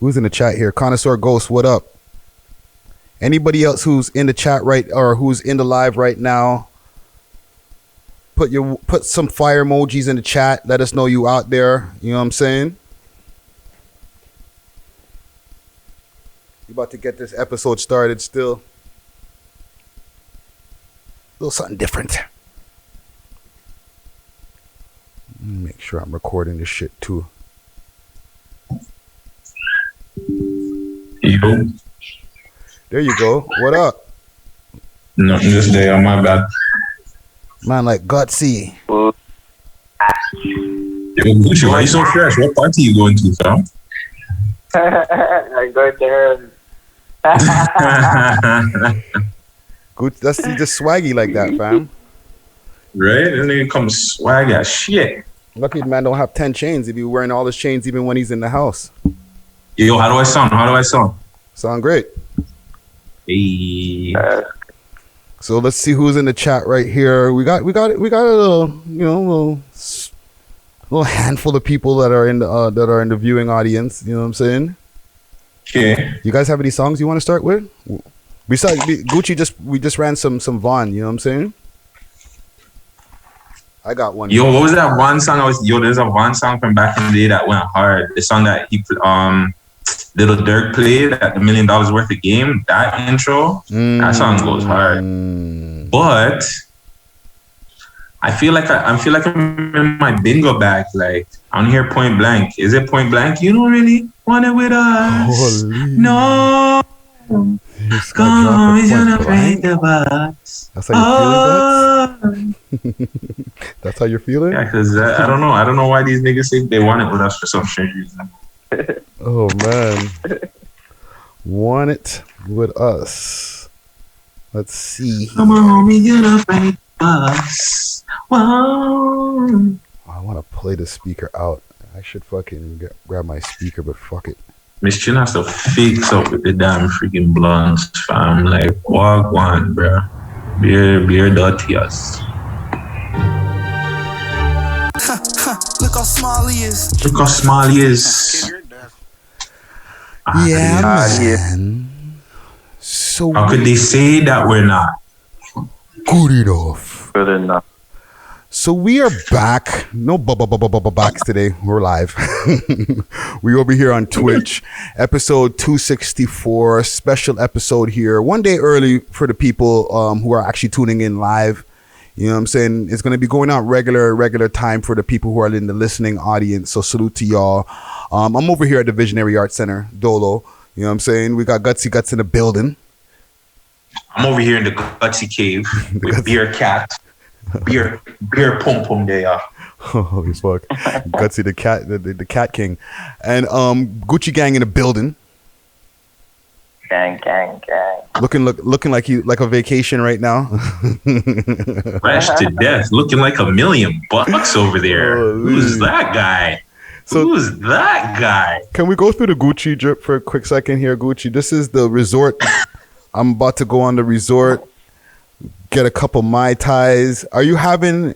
Who's in the chat here? Connoisseur Ghost, what up? Anybody else who's in the chat or who's in the live right now? Put some fire emojis in the chat. Let us know you out there. You know what I'm saying? You about to get this episode started still. A little something different. Make sure I'm recording this shit too. Yo. There you go. What up? Nothing this day on my bad. Man, like Gutsy. Yo, Gucci, why you so fresh? What party you going to, fam? I go there. Gucci, that's just swaggy like that, fam. Right? And then comes swag as shit. Lucky the man don't have 10 chains. He'd be wearing all his chains even when he's in the house. Yo, how do I sound? Sound great. Hey. So let's see who's in the chat right here. We got a little handful of people that are in the viewing audience. You know what I'm saying? Okay. You guys have any songs you want to start with? Besides Gucci, we just ran some Vaughn. You know what I'm saying? I got one. Yo, what was that one song? There's a one song from back in the day that went hard. The song that Little Dirk played at the $1 Million Worth of Game. That intro, that song goes hard. But I feel like I'm in my bingo bag. Like I don't hear Point Blank. Is it Point Blank? You don't really want it with us. Holy. No. Come on, we gonna break the box. That's how you're feeling, Guts? That's how you're feeling? Yeah, because I don't know why these niggas think they want it with us for some strange reason. Oh man. Want it with us. Let's see. Come on, we gonna break the box. Whoa. I want to play the speaker out. I should fucking grab my speaker, but fuck it. Miss Chin has to fix up with the damn freaking blunts, fam. Like, walk one, bro. Beer dirty us. Look how small he is. Yeah, man. So how could they say that we're not good enough? Good enough. So we are back. No backs today. We're live. We over here on Twitch. Episode 264. Special episode here. One day early for the people who are actually tuning in live. You know what I'm saying? It's going to be going out regular time for the people who are in the listening audience. So salute to y'all. I'm over here at the Visionary Arts Center, Dolo. You know what I'm saying? We got Gutsy Guts in the building. I'm over here in the Gutsy Cave with Beer Cat. Beer pum pum there. Holy fuck. Gutsy the cat king. And Gucci gang in the building. Gang. Looking like a vacation right now. Fresh to death. Looking like $1 million over there. Holy. Who's that guy? Who's that guy? Can we go through the Gucci drip for a quick second here, Gucci? This is the resort. I'm about to go on the resort, get a couple Mai Tais. Are you having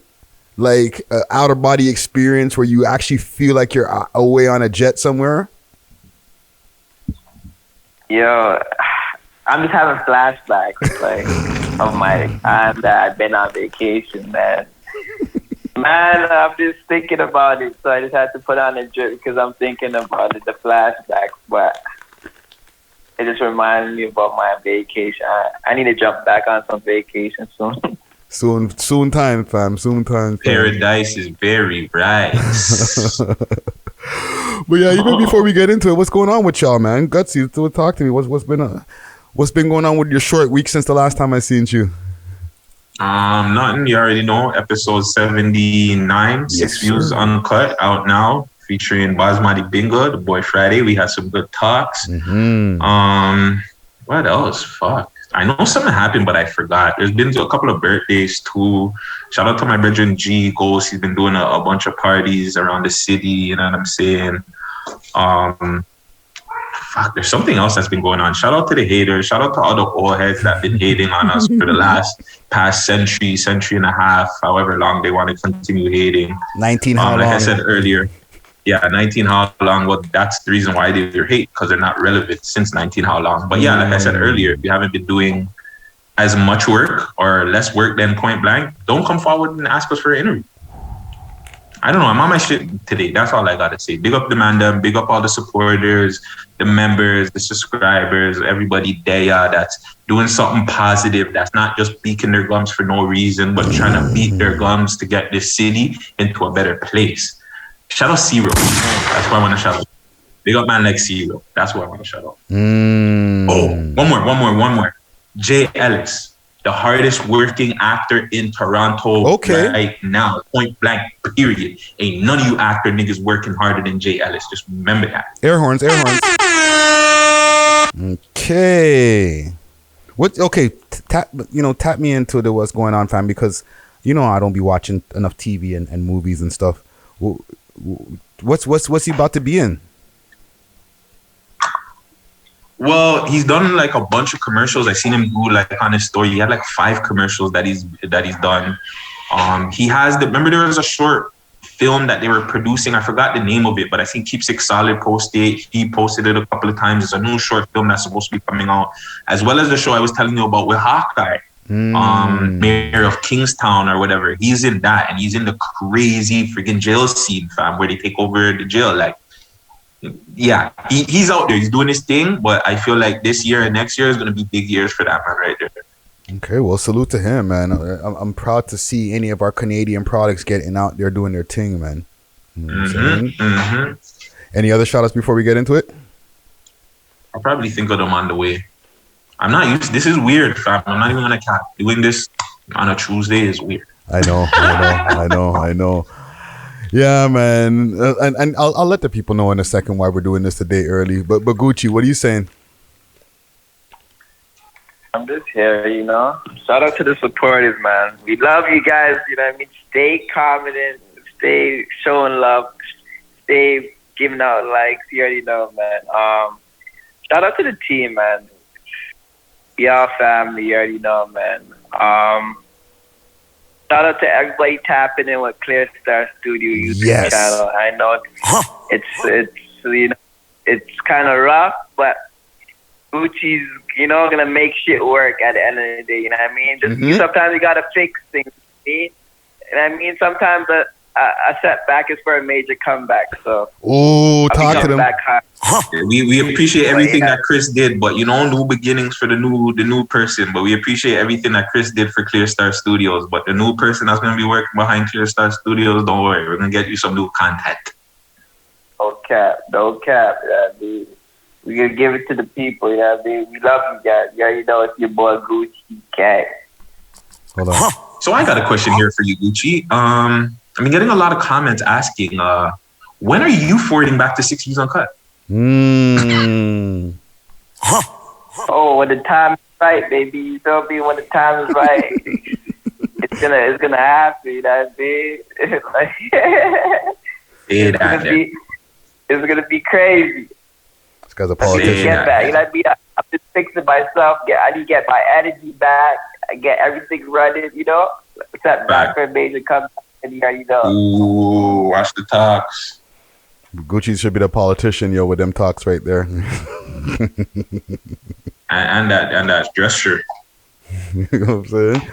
like an outer body experience where you actually feel like you're away on a jet somewhere? Yo, I'm just having flashbacks like of my time that I've been on vacation, man. Man, I'm just thinking about it, so I just had to put on a drip because I'm thinking about it, the flashbacks, but it just reminded me about my vacation. I need to jump back on some vacation soon. Soon time, fam. Soon time. Paradise is very bright. But yeah, even before we get into it, what's going on with y'all, man? Gutsy, talk to me. What's been going on with your short week since the last time I seen you? Nothing. You already know. Episode 79, 6 views uncut, out now, featuring Basmati Bingo, the boy Friday. We had some good talks. Mm-hmm. What else? Fuck. I know something happened, but I forgot. There's been a couple of birthdays too. Shout out to my brethren G Ghost. He's been doing a bunch of parties around the city. You know what I'm saying? Fuck, there's something else that's been going on. Shout out to the haters. Shout out to all the old heads that have been hating on us for the past century and a half, however long they want to continue hating. 19 how long? Like I said earlier, Yeah, 19 how long? Well, that's the reason why they're hate, because they're not relevant since 19 how long. But yeah, like I said earlier, if you haven't been doing as much work or less work than Point Blank, don't come forward and ask us for an interview. I don't know. I'm on my shit today. That's all I gotta say. Big up the Mandem, big up all the supporters, the members, the subscribers, everybody there that's doing something positive, that's not just beating their gums for no reason, but trying to beat their gums to get this city into a better place. Shout out Zero. That's why I want to shout out. Big up man like Zero. That's what I want to shout out. Oh, one more. Jay Ellis, the hardest working actor in Toronto right now. Point blank, period. Ain't none of you actor niggas working harder than Jay Ellis. Just remember that. Air horns. Okay. Tap me into what's going on, fam, because I don't be watching enough TV and movies and stuff. What's he about to be in? Well, he's done like a bunch of commercials. I seen him do like on his story. He had like 5 commercials that he's done. He has remember there was a short film that they were producing. I forgot the name of it, but I think Keep Six Solid posted it. He posted it a couple of times. It's a new short film that's supposed to be coming out, as well as the show I was telling you about with Hawkeye. Mayor of Kingstown or whatever. He's in that, and he's in the crazy freaking jail scene, fam, where they take over the jail. Like, yeah, he's out there. He's doing his thing, but I feel like this year and next year is going to be big years for that man right there. Okay, well, salute to him, man. I'm proud to see any of our Canadian products getting out there doing their thing, man. Any other shout outs before we get into it? I'll probably think of them on the way. I'm not used. This is weird, fam. I'm not even gonna cap. Doing this on a Tuesday is weird. I know. Yeah, man. And I'll let the people know in a second why we're doing this today early. But Gucci, what are you saying? I'm just here, Shout out to the supporters, man. We love you guys. You know what I mean? Stay confident. Stay showing love. Stay giving out likes. You already know, man. Shout out to the team, man. Y'all family, you already know, man. Shout out to everybody tapping in with Clear Star Studio YouTube channel. I know it's kind of rough, but Gucci's, gonna make shit work at the end of the day. You know what I mean? Sometimes you gotta fix things. You know what I mean? Sometimes a setback is for a major comeback. So, talk to them. We appreciate everything that Chris did, but new beginnings for the new person. But we appreciate everything that Chris did for Clear Star Studios. But the new person that's gonna be working behind Clear Star Studios, don't worry, we're gonna get you some new content. No cap. Yeah, dude. We're gonna give it to the people. Yeah, dude. We love you guys. You already know it's your boy Gucci Cat. Hold on. So I got a question here for you, Gucci. I'm getting a lot of comments asking, when are you forwarding back to 6 Views Uncut? Oh, when the time is right, baby. You feel me? When the time is right, it's gonna happen. You know what I mean? It's gonna be crazy. This guy's a politician. Get back. You know what I mean? I'm just fixing myself. I need to get my energy back. I get everything running. Set back for a major comeback. Ooh, watch the talks. Gucci should be the politician, with them talks right there. and that dress shirt. You know what I'm saying?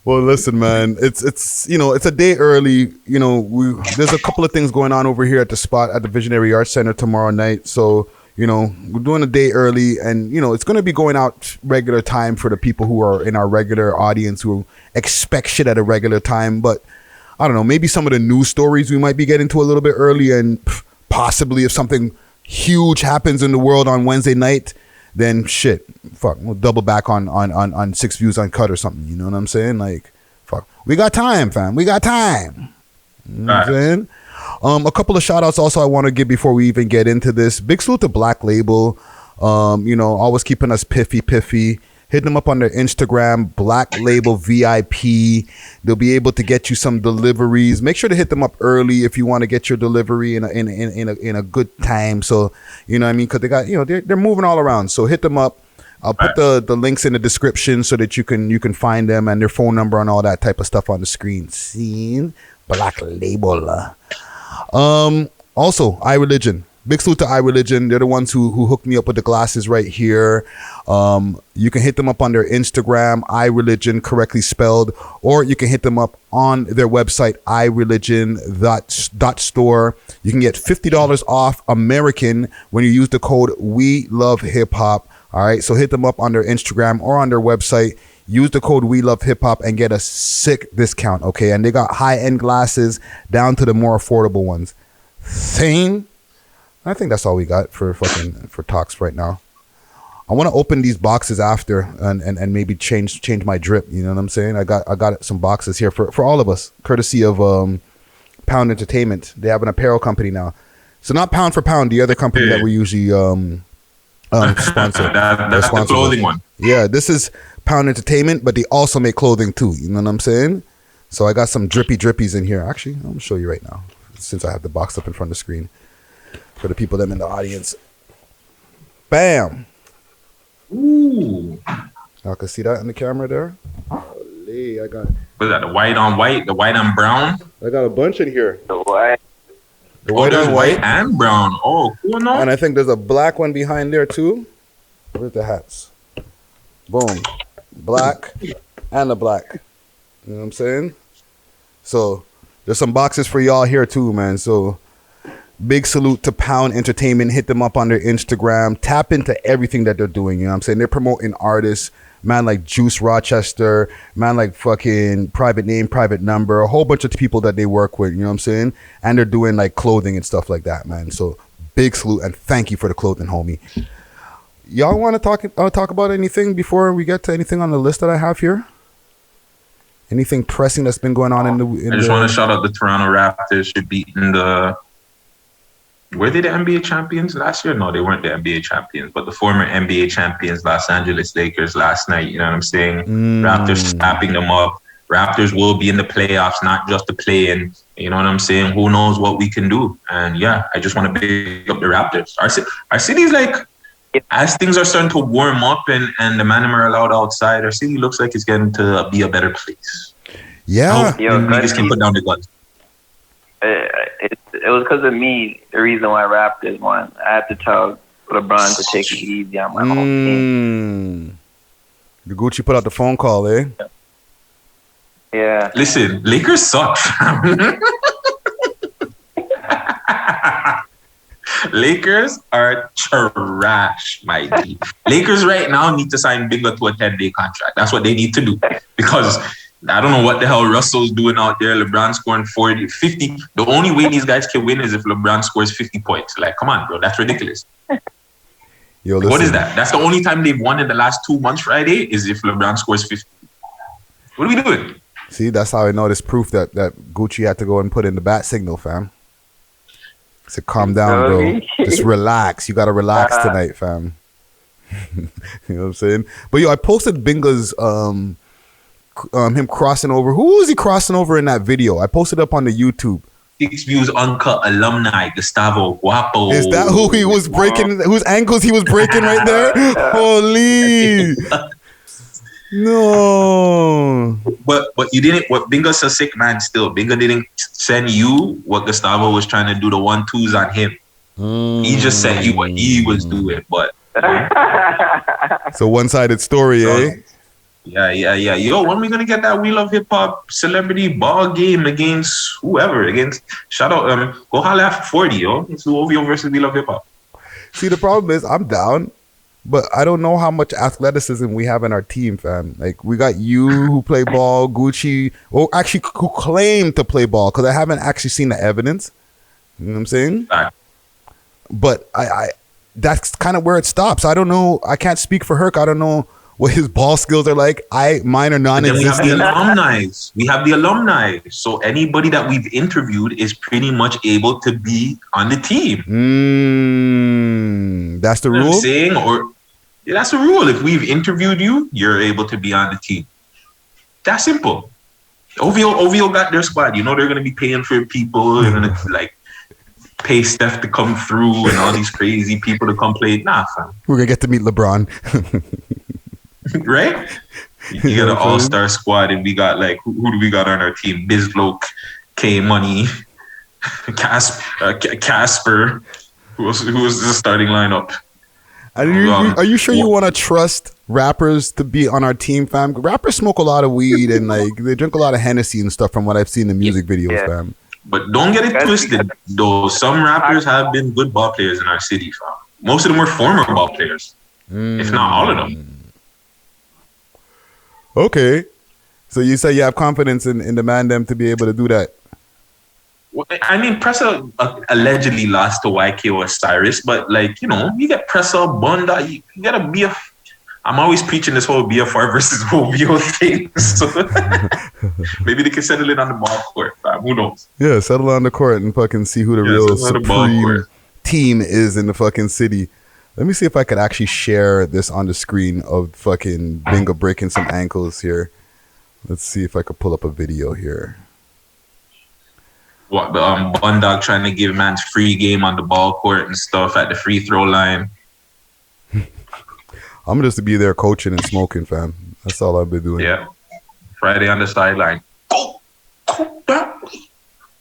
Well, listen, man, it's it's a day early. There's a couple of things going on over here at the spot at the Visionary Arts Center tomorrow night. So, we're doing a day early, and it's going to be going out regular time for the people who are in our regular audience who expect shit at a regular time. But I don't know, maybe some of the news stories we might be getting to a little bit early, and possibly if something huge happens in the world on Wednesday night, then we'll double back on 6 Views Uncut or something. You know what I'm saying? Like, we got time, fam. We got time. You know what I'm saying? A couple of shout outs also I want to give before we even get into this. Big salute to Black Label. Always keeping us piffy. Hit them up on their Instagram, Black Label VIP. They'll be able to get you some deliveries. Make sure to hit them up early if you want to get your delivery in a good time. So, you know what I mean? Because they got, they're moving all around. So hit them up. I'll put the links in the description so that you can find them and their phone number and all that type of stuff on the screen. Seen Black Label. Also, iReligion. Big salute to iReligion. They're the ones who hooked me up with the glasses right here. You can hit them up on their Instagram, iReligion, correctly spelled, or you can hit them up on their website, ireligion.store. You can get $50 off American when you use the code We Love Hip Hop. All right, so hit them up on their Instagram or on their website. Use the code We Love Hip Hop and get a sick discount. Okay, and they got high-end glasses down to the more affordable ones. Same. I think that's all we got for talks right now. I want to open these boxes after and maybe change my drip. You know what I'm saying? I got some boxes here for all of us, courtesy of Pound Entertainment. They have an apparel company now, so not Pound for Pound, the other company that we usually sponsor. That's the clothing one. Yeah, this is Pound Entertainment, but they also make clothing too. You know what I'm saying? So I got some drippies in here. Actually, I'm gonna show you right now since I have the box up in front of the screen. For the people that are in the audience. Bam. Ooh. Y'all can see that in the camera there? Holy, I got... What is that, the white on white, the white on brown? I got a bunch in here. The white. The white on white. And brown. Oh, cool, no? And I think there's a black one behind there too. Where's the hats? Boom. Black and a black. You know what I'm saying? So, there's some boxes for y'all here too, man. So... Big salute to Pound Entertainment. Hit them up on their Instagram. Tap into everything that they're doing. You know what I'm saying? They're promoting artists. Man like Juice Rochester. Man like fucking Private Name, Private Number. A whole bunch of people that they work with. You know what I'm saying? And they're doing like clothing and stuff like that, man. So big salute and thank you for the clothing, homie. Y'all want to talk about anything before we get to anything on the list that I have here? Anything pressing that's been going on in the... I just want to shout out the Toronto Raptors for beating the... Were they the NBA champions last year? No, they weren't the NBA champions, but the former NBA champions, Los Angeles Lakers, last night. You know what I'm saying? Raptors snapping them up. Raptors will be in the playoffs, not just the play-in. You know what I'm saying? Who knows what we can do? And yeah, I just want to big up the Raptors. Our city's like, as things are starting to warm up and the man are allowed outside, our city looks like it's getting to be a better place. Yeah. Niggas can put down the guns. It was because of me, the reason why Raptors won. I had to tell LeBron to take it easy on my own team. The Gucci put out the phone call, eh? Yeah. Listen, Lakers suck. Lakers are trash, my G. Lakers right now need to sign Bingo to a 10-day contract. That's what they need to do. Because... I don't know what the hell Russell's doing out there. LeBron scoring 40, 50. The only way these guys can win is if LeBron scores 50 points. Like, come on, bro. That's ridiculous. Yo, what is that? That's the only time they've won in the last 2 months, Friday, is if LeBron scores 50. What are we doing? See, that's how I know this proof that Gucci had to go and put in the bat signal, fam. I said, calm down, bro. Just relax. You got to relax tonight, fam. You know what I'm saying? But, yo, I posted Binga's... him crossing over. Who was he crossing over in that video? I posted up on the YouTube. 6 Views Uncut alumni, Gustavo Guapo. Is that who he was breaking? Whose ankles he was breaking right there? Holy. No. But you didn't. What Binga's a sick man still. Binga didn't send you what Gustavo was trying to do, the 1-2s on him. He just sent you what he was doing. But so one-sided story, eh? Yeah. Yo, when are we gonna get that We Love Hip Hop celebrity ball game against whoever? Shout out, go holla at 40, yo. It's OVO versus We Love Hip Hop. See, the problem is I'm down, but I don't know how much athleticism we have in our team, fam. Like, we got you who play ball, Gucci, or actually who claim to play ball, because I haven't actually seen the evidence. You know what I'm saying? Right. But I that's kind of where it stops. I don't know. I can't speak for Herc. I don't know what his ball skills are like. Mine are non-existent. We have the alumni. So anybody that we've interviewed is pretty much able to be on the team. That's the You know rule? what I'm saying? That's the rule. If we've interviewed you, you're able to be on the team. That's simple. OVO got their squad. You know they're going to be paying for people. They're going to like pay Steph to come through and all these crazy people to come play. Nah, fam. We're going to get to meet LeBron. Right? You got an all-star squad, and we got like who do we got on our team? Bizz, K Money, Casper, who was the starting lineup. Are you sure you want to trust rappers to be on our team, fam? Rappers smoke a lot of weed and like they drink a lot of Hennessy and stuff from what I've seen in music videos, fam. But don't get it twisted, though. Some rappers have been good ball players in our city, fam. Most of them were former ball players, if not all of them. Okay. So you say you have confidence in the man them to be able to do that? I mean, Presser allegedly lost to YK Osiris, but like, you know, you get Presser, Bunda, you gotta be a... I'm always preaching this whole BFR versus OVO thing, so maybe they can settle it on the ball court, fam. Who knows? Yeah, settle on the court and fucking see who the real supreme team is in the fucking city. Let me see if I could actually share this on the screen of fucking Bingo breaking some ankles here. Let's see if I could pull up a video here. What, Bundog trying to give man's free game on the ball court and stuff at the free throw line. I'm just to be there coaching and smoking, fam. That's all I've been doing. Yeah. Friday on the sideline. Go that way.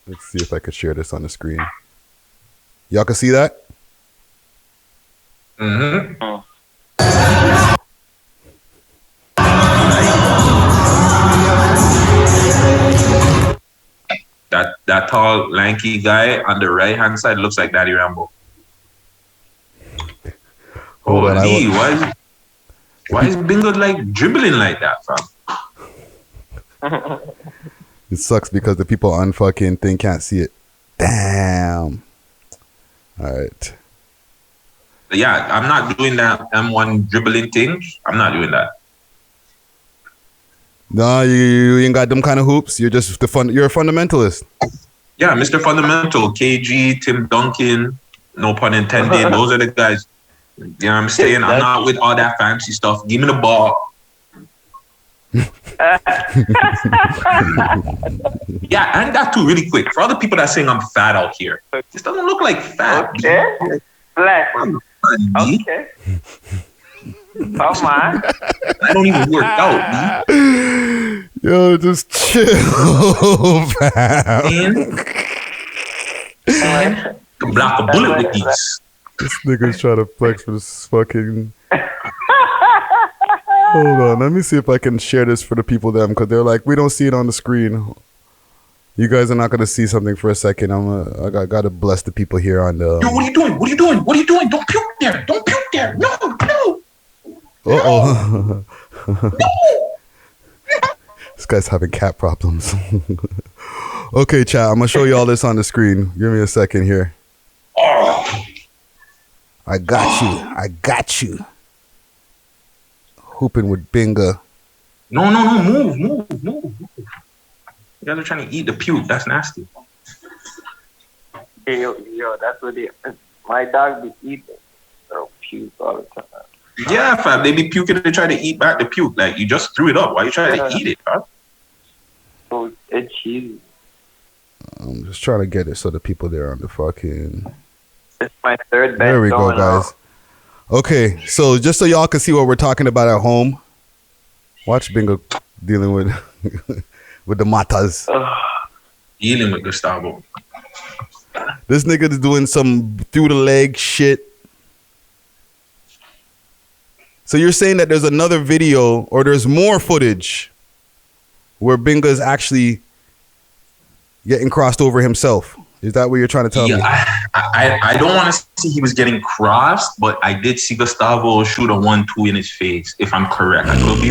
Let's see if I could share this on the screen. Y'all can see that? Mm-hmm. That tall, lanky guy on the right-hand side looks like Daddy Rambo. Hold on, why is Bingo like dribbling like that, fam? It sucks because the people on fucking thing can't see it. Damn. All right. Yeah, I'm not doing that M1 dribbling thing. I'm not doing that. No, you ain't got them kind of hoops. You're just you're a fundamentalist. Yeah, Mr. Fundamental, KG, Tim Duncan, no pun intended. Those are the guys. You know what I'm saying? I'm not with all that fancy stuff. Give me the ball. Yeah, and that too, really quick. For all the people that saying I'm fat out here, this doesn't look like fat. Okay. Black. Okay. Come on. I don't even work out, B. Yo, just chill, fam. Can block a bullet with these. This nigga's trying to flex for this fucking... Hold on, let me see if I can share this for the people them, because they're like, we don't see it on the screen. You guys are not going to see something for a second. I got to bless the people here on the... Yo, what are you doing? What are you doing? What are you doing? Don't puke there. Don't puke there. No, no. Uh-oh. No. This guy's having cat problems. Okay, chat, I'm going to show you all this on the screen. Give me a second here. Oh. I got you. Hooping with Binga. No. Move. You guys are trying to eat the puke. That's nasty. Yo, that's what my dog be eating. They'll puke all the time. Yeah, fam. They be puking to try to eat back the puke. Like, you just threw it up. Why you trying to eat it, fam? Oh, it's cheesy. I'm just trying to get it so the people there on the fucking... It's my third bet. There we go, guys. Okay, so just so y'all can see what we're talking about at home, watch Bingo dealing with with the matas. Dealing with Gustavo. This nigga is doing some through the leg shit. So you're saying that there's another video or there's more footage where Bingo is actually getting crossed over himself? Is that what you're trying to tell me? I don't want to see he was getting crossed, but I did see Gustavo shoot a 1-2 in his face, if I'm correct. I could be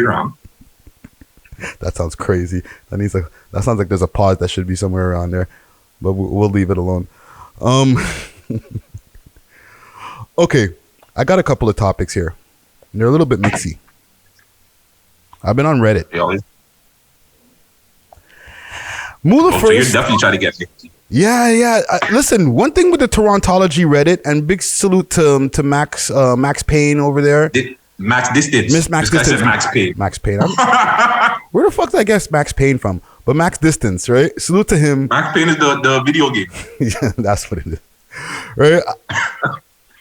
wrong. That sounds crazy. That sounds like there's a pause that should be somewhere around there, but we'll leave it alone. Okay, I got a couple of topics here. They're a little bit mixy. I've been on Reddit. Mula so you're definitely trying to get me. Yeah. Listen, one thing with the Torontology Reddit, and big salute to Max Payne over there. Max Distance. Max Distance. Max Payne. Max Payne. Where the fuck did I guess Max Payne from? But Max Distance, right? Salute to him. Max Payne is the video game. Yeah, that's what it is. Right?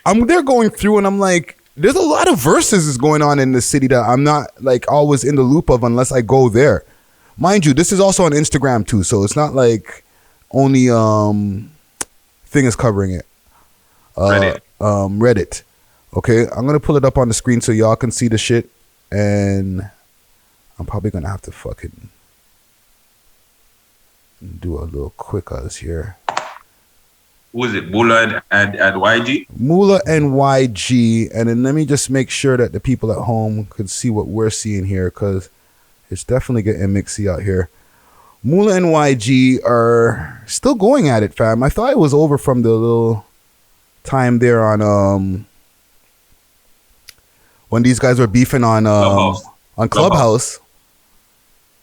I'm there going through and I'm like, there's a lot of verses going on in the city that I'm not like always in the loop of unless I go there. Mind you, this is also on Instagram too, so it's not like only thing is covering it. Reddit. Okay, I'm gonna pull it up on the screen so y'all can see the shit, and I'm probably gonna have to fucking do a little quick us here. Who is it? Mula and YG? Mula and YG, and then let me just make sure that the people at home can see what we're seeing here, because it's definitely getting mixy out here. Mula and YG are still going at it, fam. I thought it was over from the little time there on when these guys were beefing on Clubhouse.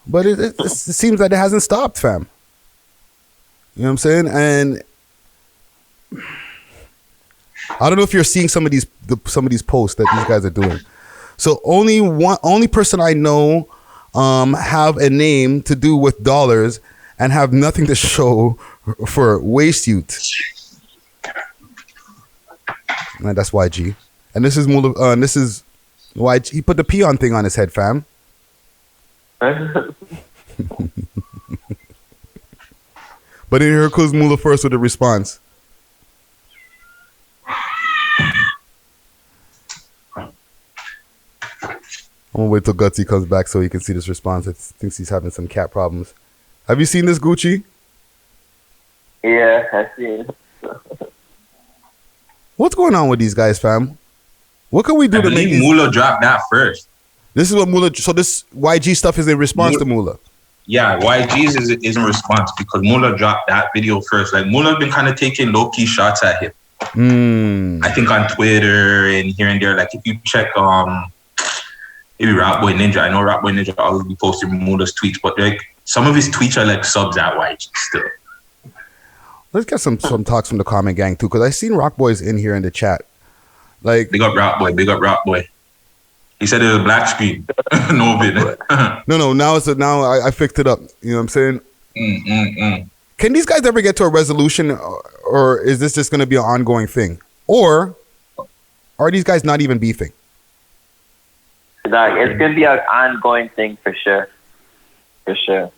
But it seems like it hasn't stopped, fam. You know what I'm saying? And I don't know if you're seeing some of these posts that these guys are doing. So only person I know have a name to do with dollars and have nothing to show for waste youth. And that's YG. And this is Mula, this is YG. He put the peon thing on his head, fam. But then here goes Mula first with the response. I'm gonna wait till Gutsy comes back so he can see this response. I thinks he's having some cat problems. Have you seen this, Gucci? Yeah, I've seen. What's going on with these guys, fam? What can we do to make Mula drop that first? This is what Mula. So this YG stuff is in response to Mula. Yeah, YG's is in response because Mula dropped that video first. Like Mula's been kind of taking low key shots at him. I think on Twitter and here and there. Like if you check maybe Rap Boy Ninja. I know Rap Boy Ninja always be posting Mula's tweets, but like some of his tweets are like subs at YG still. Let's get some talks from the comment gang too, because I seen Rock Boys in here in the chat. Like big up Rap Boy, big up Rap Boy. He said it was a black screen. No bit. No. Now I fixed it up. You know what I'm saying? Can these guys ever get to a resolution, or is this just going to be an ongoing thing, or are these guys not even beefing? Like, it's going to be an ongoing thing for sure. For sure.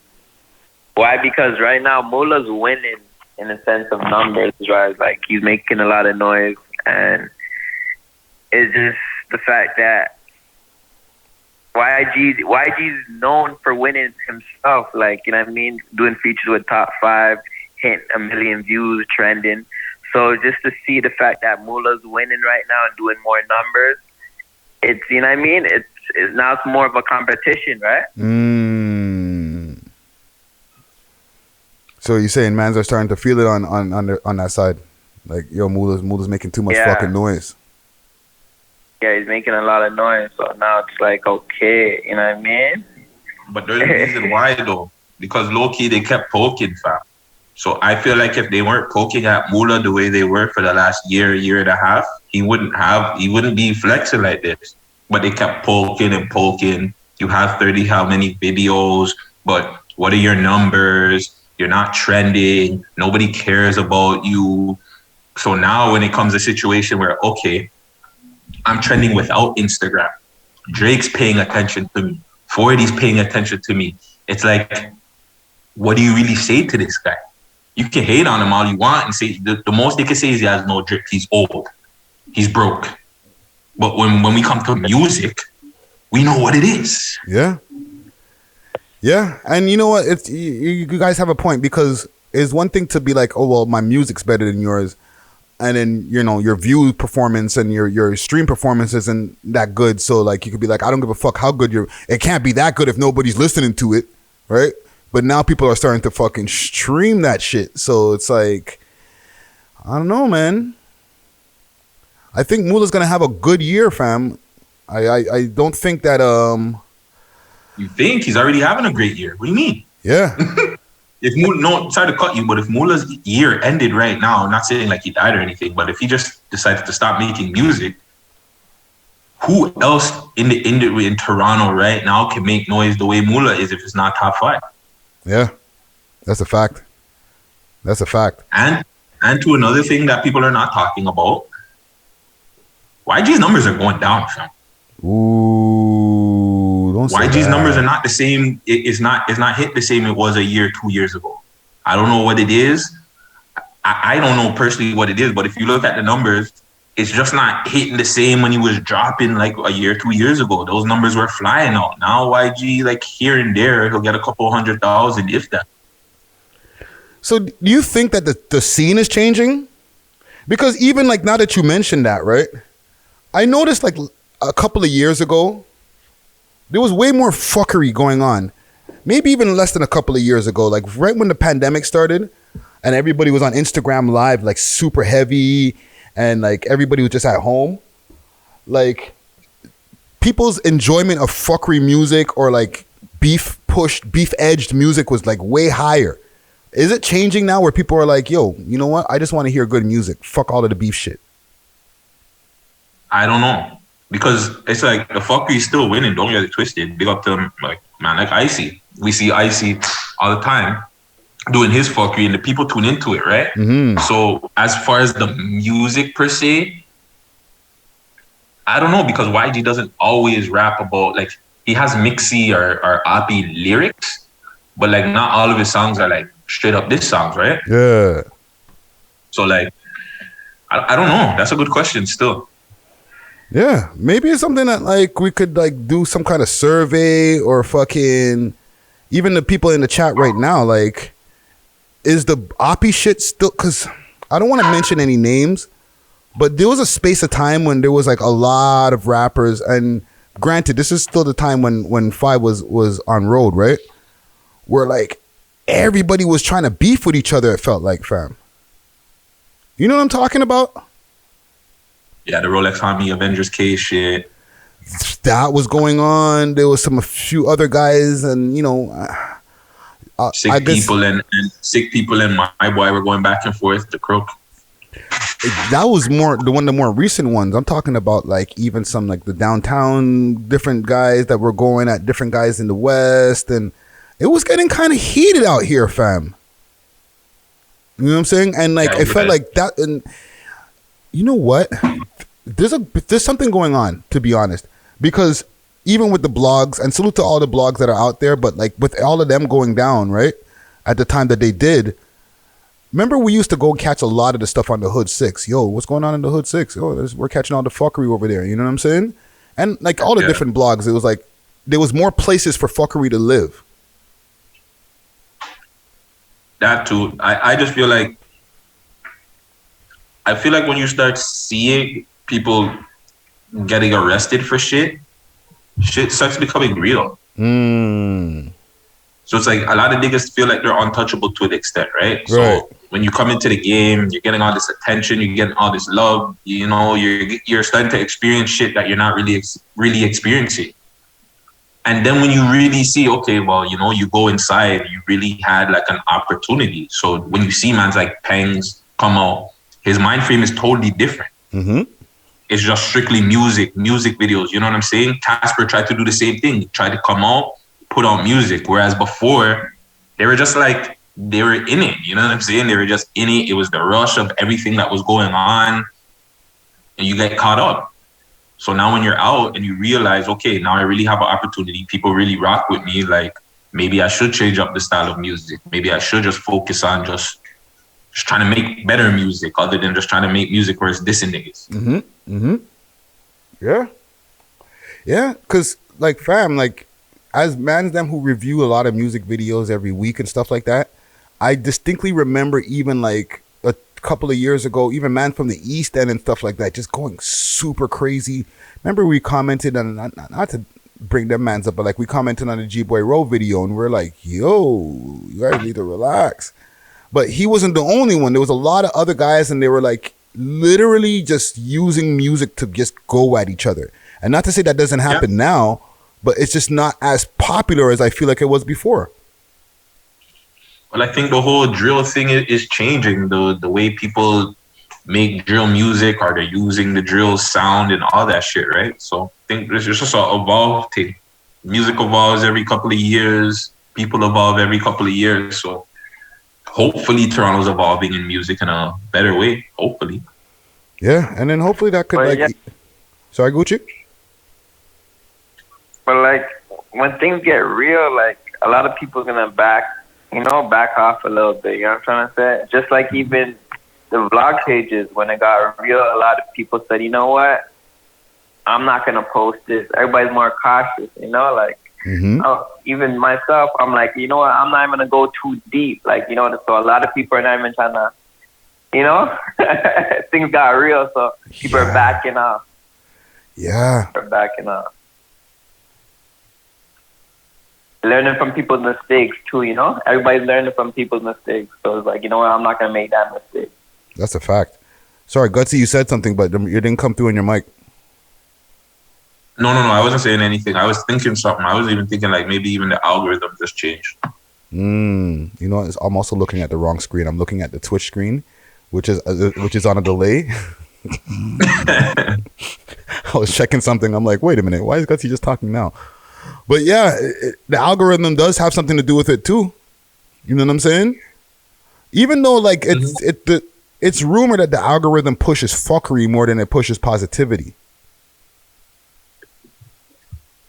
Why? Because right now Mula's winning in a sense of numbers, right? Like he's making a lot of noise, and it's just the fact that YG's known for winning himself, like, you know what I mean, doing features with Top 5, hitting 1 million views, trending. So just to see the fact that Mula's winning right now and doing more numbers, it's, you know what I mean, it's now it's more of a competition, right? So you're saying mans are starting to feel it on that side, like, yo, Mula's making too much fucking noise. Yeah, he's making a lot of noise, so now it's like, okay, you know what I mean? But there's a reason why, though. Because low-key, they kept poking, fam. So I feel like if they weren't poking at Mula the way they were for the last year and a half, he wouldn't be flexing like this. But they kept poking and poking. You have 30 how many videos, but what are your numbers? You're not trending. Nobody cares about you. So now when it comes to a situation where, okay, I'm trending without Instagram. Drake's paying attention to me. 40's paying attention to me. It's like, what do you really say to this guy? You can hate on him all you want and say the most they can say is he has no drip. He's old. He's broke. But when we come to music, we know what it is. Yeah. Yeah. And you know what? It's you guys have a point, because it's one thing to be like, oh, well, my music's better than yours. And then, you know, your view performance and your stream performance isn't that good. So, like, you could be like, I don't give a fuck how good it can't be that good if nobody's listening to it, right? But now people are starting to fucking stream that shit. So it's like, I don't know, man. I think Mula's going to have a good year, fam. I don't think that... You think? He's already having a great year. What do you mean? Yeah. If Mula, no, sorry to cut you, but if Mula's year ended right now, I'm not saying like he died or anything, but if he just decided to stop making music, who else in Toronto right now can make noise the way Mula is if it's not Top 5? Yeah, that's a fact. That's a fact. And to another thing that people are not talking about, YG's numbers are going down, fam. Ooh, don't say YG's that. numbers are not the same. It's not hit the same it was a year, 2 years ago. I don't know what it is. I don't know personally what it is, but if you look at the numbers, it's just not hitting the same when he was dropping like a year, 2 years ago. Those numbers were flying out. Now YG, like here and there, he'll get a couple 100,000, if that. So do you think that the scene is changing? Because even like now that you mentioned that, right? I noticed like a couple of years ago, there was way more fuckery going on. Maybe even less than a couple of years ago, like right when the pandemic started and everybody was on Instagram Live, like super heavy, and like everybody was just at home. Like people's enjoyment of fuckery music or like beef edged music was like way higher. Is it changing now where people are like, yo, you know what? I just want to hear good music. Fuck all of the beef shit. I don't know. Because it's like the fuckery is still winning. Don't get it twisted. Big up to him, like, man, like Icy. We see Icy all the time doing his fuckery and the people tune into it, right? Mm-hmm. So as far as the music per se, I don't know, because YG doesn't always rap about, like, he has mixy or oppy lyrics, but like not all of his songs are like straight up diss songs, right? Yeah. So like, I don't know. That's a good question still. Yeah, maybe it's something that like we could like do some kind of survey or fucking even the people in the chat right now. Like, is the oppie shit still? Because I don't want to mention any names, but there was a space of time when there was like a lot of rappers, and granted, this is still the time when Five was on road, right? Where like everybody was trying to beef with each other. It felt like, fam. You know what I'm talking about? Yeah, the Rolex Homie Avengers case shit. That was going on. There was a few other guys, and you know, sick people and sick people and my boy were going back and forth. The crook. That was the more recent ones. I'm talking about like even some like the downtown different guys that were going at different guys in the West, and it was getting kind of heated out here, fam. You know what I'm saying? And like it felt like that. And you know what? There's something going on, to be honest, because even with the blogs, and salute to all the blogs that are out there, but like with all of them going down, right, at the time that they did, remember we used to go catch a lot of the stuff on the Hood 6. Yo, what's going on in the Hood 6? Oh, we're catching all the fuckery over there. You know what I'm saying? And like all the different blogs, it was like there was more places for fuckery to live. That too. I just feel like when you start seeing people getting arrested for shit starts becoming real. So it's like a lot of niggas feel like they're untouchable to an extent, right? So when you come into the game, you're getting all this attention, you're getting all this love, you know, you're starting to experience shit that you're not really experiencing. And then when you really see, okay, well, you know, you go inside, you really had like an opportunity. So when you see mans like Pengs come out, his mind frame is totally different. Mm-hmm. It's just strictly music videos. You know what I'm saying? Casper tried to do the same thing. He tried to come out, put out music. Whereas before, they were just like, they were in it. You know what I'm saying? They were just in it. It was the rush of everything that was going on. And you get caught up. So now when you're out and you realize, okay, now I really have an opportunity. People really rock with me. Like, maybe I should change up the style of music. Maybe I should just focus on just trying to make better music other than just trying to make music where it's dissing niggas. Mm-hmm. Mm-hmm. Yeah. Yeah. Cause like fam, like as mans them who review a lot of music videos every week and stuff like that, I distinctly remember even like a couple of years ago, even man from the East End and stuff like that, just going super crazy. Remember we commented on, not to bring them mans up, but like we commented on the G-Boy Row video and we're like, yo, you guys need to relax. But he wasn't the only one. There was a lot of other guys and they were like literally just using music to just go at each other. And not to say that doesn't happen now, but it's just not as popular as I feel like it was before. Well, I think the whole drill thing is changing. The way people make drill music, or they're using the drill sound and all that shit, right? So I think it's just an evolved thing. Music evolves every couple of years. People evolve every couple of years. So hopefully Toronto's evolving in music in a better way. Hopefully. Yeah, and then hopefully that could Sorry, Gucci? But like when things get real, like a lot of people are gonna back back off a little bit. You know what I'm trying to say? Just like even the vlog pages, when it got real, a lot of people said, you know what? I'm not going to post this. Everybody's more cautious, even myself, I'm like, you know what? I'm not even going to go too deep. So a lot of people are not even trying to, things got real, so people are backing off. Yeah. They're backing off. Learning from people's mistakes too, Everybody's learning from people's mistakes. So it's like, you know what? I'm not going to make that mistake. That's a fact. Sorry, Gutsy, you said something, but you didn't come through on your mic. No. I wasn't saying anything. I was thinking something. I was even thinking like maybe even the algorithm just changed. I'm also looking at the wrong screen. I'm looking at the Twitch screen, which is on a delay. I was checking something. I'm like, wait a minute. Why is Gutsy just talking now? But yeah, the algorithm does have something to do with it too. You know what I'm saying? Even though like it's rumored that the algorithm pushes fuckery more than it pushes positivity.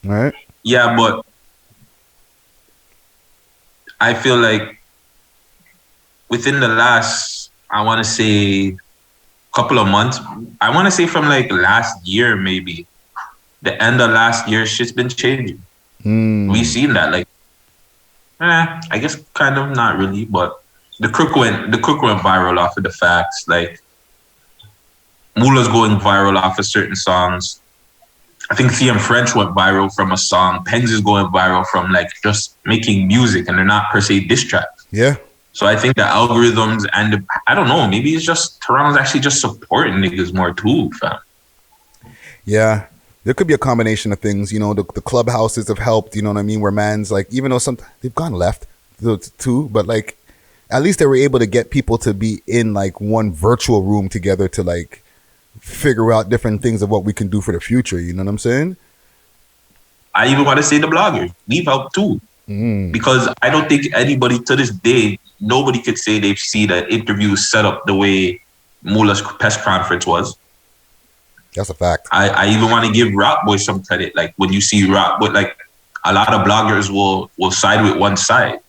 All right. Yeah, but I feel like within the last, I want to say, couple of months, I want to say from like last year, maybe the end of last year, shit's been changing. We've seen that, like, I guess kind of not really, but the crook went viral off of the facts. Like, Moolah's going viral off of certain songs. I think TM French went viral from a song. Pengs is going viral from like just making music, and they're not per se diss tracks. Yeah. So I think the algorithms and I don't know, maybe it's just Toronto's actually just supporting niggas more too, fam. Yeah. There could be a combination of things, the clubhouses have helped, you know what I mean? Where man's like, even though they've gone left too, but like, at least they were able to get people to be in like one virtual room together to like figure out different things of what we can do for the future. You know what I'm saying? I even want to say the bloggers, we've helped too. Because I don't think anybody to this day, nobody could say they've seen the interview set up the way Moolah's press conference was. That's a fact. I even want to give Rock Boy some credit. Like when you see Rock Boy, like a lot of bloggers will side with one side.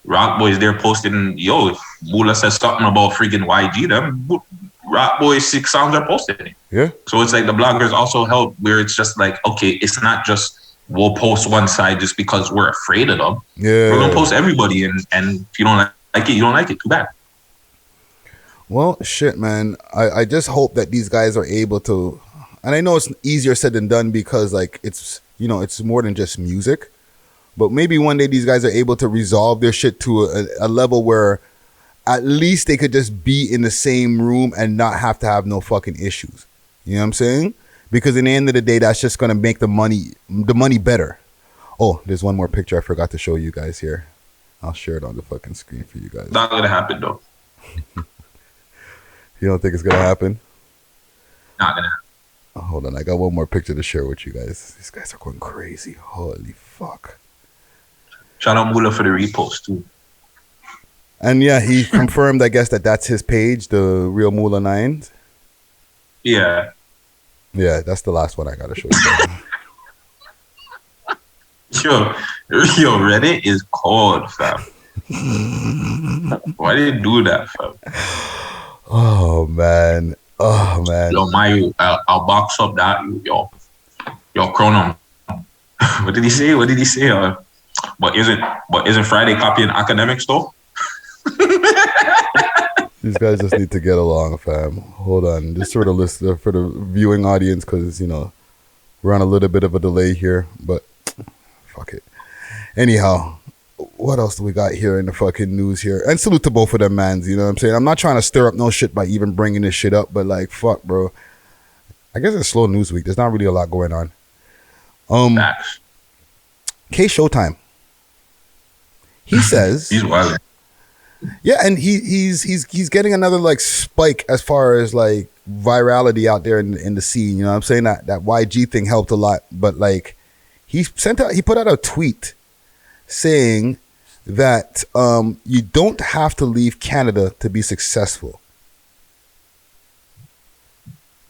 Rock Boy is there posting, yo, if Moolah says something about freaking YG, them Rock Boy's 6 songs are posted. Yeah. So it's like the bloggers also help where it's just like, okay, it's not just we'll post one side just because we're afraid of them. Yeah. We're gonna post everybody, and if you don't like it, you don't like it. Too bad. Well, shit, man. I just hope that these guys are able to. And I know it's easier said than done because like it's more than just music, but maybe one day these guys are able to resolve their shit to a level where at least they could just be in the same room and not have to have no fucking issues. You know what I'm saying? Because in the end of the day, that's just going to make the money better. Oh, there's one more picture I forgot to show you guys here. I'll share it on the fucking screen for you guys. Not going to happen though. You don't think it's going to happen? Not going to happen. Oh, hold on, I got one more picture to share with you guys. These guys are going crazy. Holy fuck. Shout out Moolah for the repost too. And yeah, he confirmed, I guess, that's his page, the real Moolah 9. Yeah. Yeah, that's the last one I got to show you. Yo, Reddit is cold, fam. Why did you do that, fam? Oh, man. Yo, Mayu, I'll box up that. Yo, Chrono. What did he say? But isn't Friday copying academics though? These guys just need to get along, fam. Hold on, just sort of listen for the viewing audience because we're on a little bit of a delay here, but fuck it. Anyhow, what else do we got here in the fucking news here? And salute to both of them, mans. You know what I'm saying? I'm not trying to stir up no shit by even bringing this shit up, but like, fuck, bro. I guess it's a slow news week. There's not really a lot going on. K Showtime. He says he's wild. Yeah, and he's getting another like spike as far as like virality out there in the scene. You know what I'm saying? That YG thing helped a lot, but like he put out a tweet saying that you don't have to leave Canada to be successful.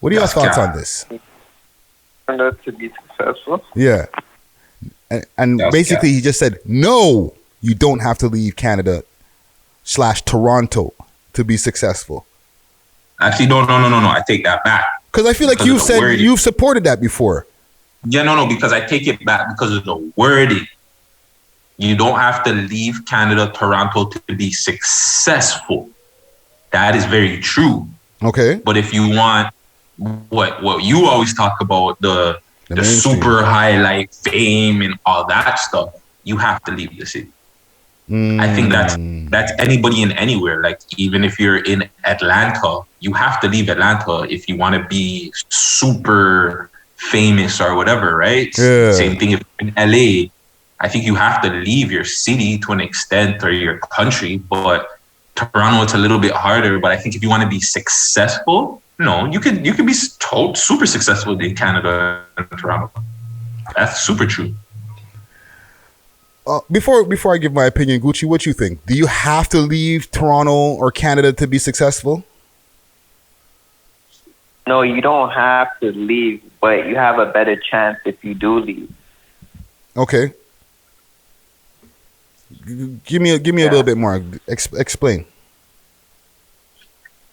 What are your thoughts on this? Canada to be successful? Yeah. And basically he just said, no, you don't have to leave Canada / Toronto to be successful? Actually, no. I take that back. Because I feel like you said you've supported that before. Yeah, no, because I take it back because of the wording. You don't have to leave Canada, Toronto to be successful. That is very true. Okay. But if you want what you always talk about, the super highlight fame and all that stuff, you have to leave the city. I think that's anybody and anywhere. Like, even if you're in Atlanta, you have to leave Atlanta if you want to be super famous or whatever, right? Yeah. Same thing if in LA. I think you have to leave your city to an extent, or your country. But Toronto, it's a little bit harder. But I think if you want to be successful, you could be super successful in Canada and Toronto. That's super true. Before I give my opinion, Gucci, what you think? Do you have to leave Toronto or Canada to be successful? No, you don't have to leave, but you have a better chance if you do leave. Okay. Give me a little bit more. Explain.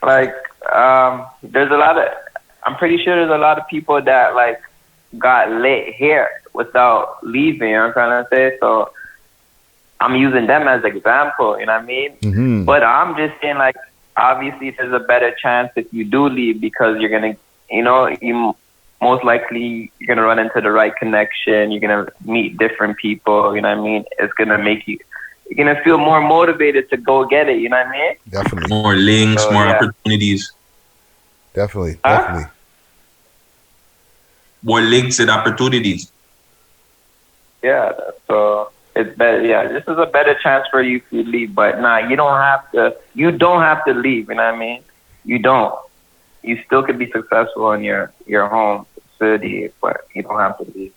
Like, there's a lot of, I'm pretty sure there's a lot of people that like got lit here without leaving, you know what I'm trying to say? So I'm using them as an example, you know what I mean? Mm-hmm. But I'm just saying, like, obviously there's a better chance if you do leave, because you're going to, you most likely you're going to run into the right connection. You're going to meet different people, you know what I mean? It's going to make you're going to feel more motivated to go get it, you know what I mean? Definitely. More links, more opportunities. Definitely. More links and opportunities. Yeah, so it's better. Yeah, this is a better chance for you if you leave. But you don't have to. You don't have to leave. You know what I mean? You don't. You still could be successful in your home city, but you don't have to leave.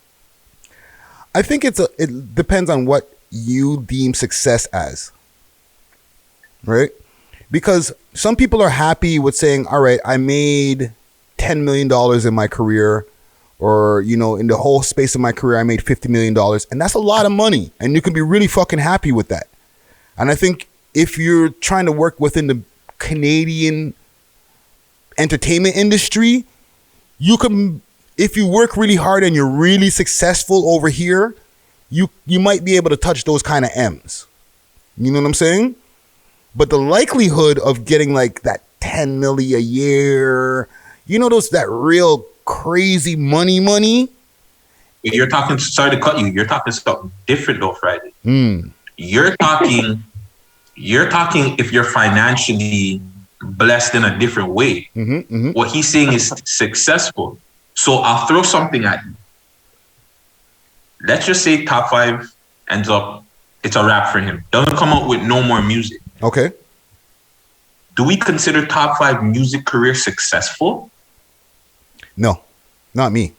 I think it depends on what you deem success as, right? Because some people are happy with saying, all right, I made $10 million in my career, or, in the whole space of my career, I made $50 million. And that's a lot of money. And you can be really fucking happy with that. And I think if you're trying to work within the Canadian entertainment industry, you can, if you work really hard and you're really successful over here, you might be able to touch those kind of M's. You know what I'm saying? But the likelihood of getting like that 10 million a year, that real crazy money. You're talking, sorry to cut you, you're talking something different though, Friday. You're talking if you're financially blessed in a different way. What he's saying is successful. So I'll throw something at you. Let's just say top 5 ends up, it's a wrap for him. Doesn't come out with no more music. Okay. Do we consider top 5 music career successful? No, not me.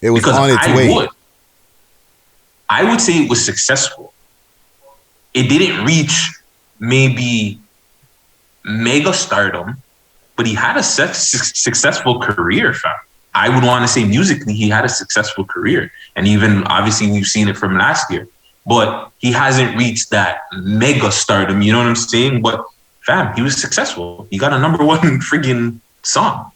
It was on its way. I would say it was successful. It didn't reach maybe mega stardom, but he had a successful career, fam. I would want to say musically, he had a successful career. And even, obviously, we've seen it from last year. But he hasn't reached that mega stardom, you know what I'm saying? But, fam, he was successful. He got a number 1 friggin' song.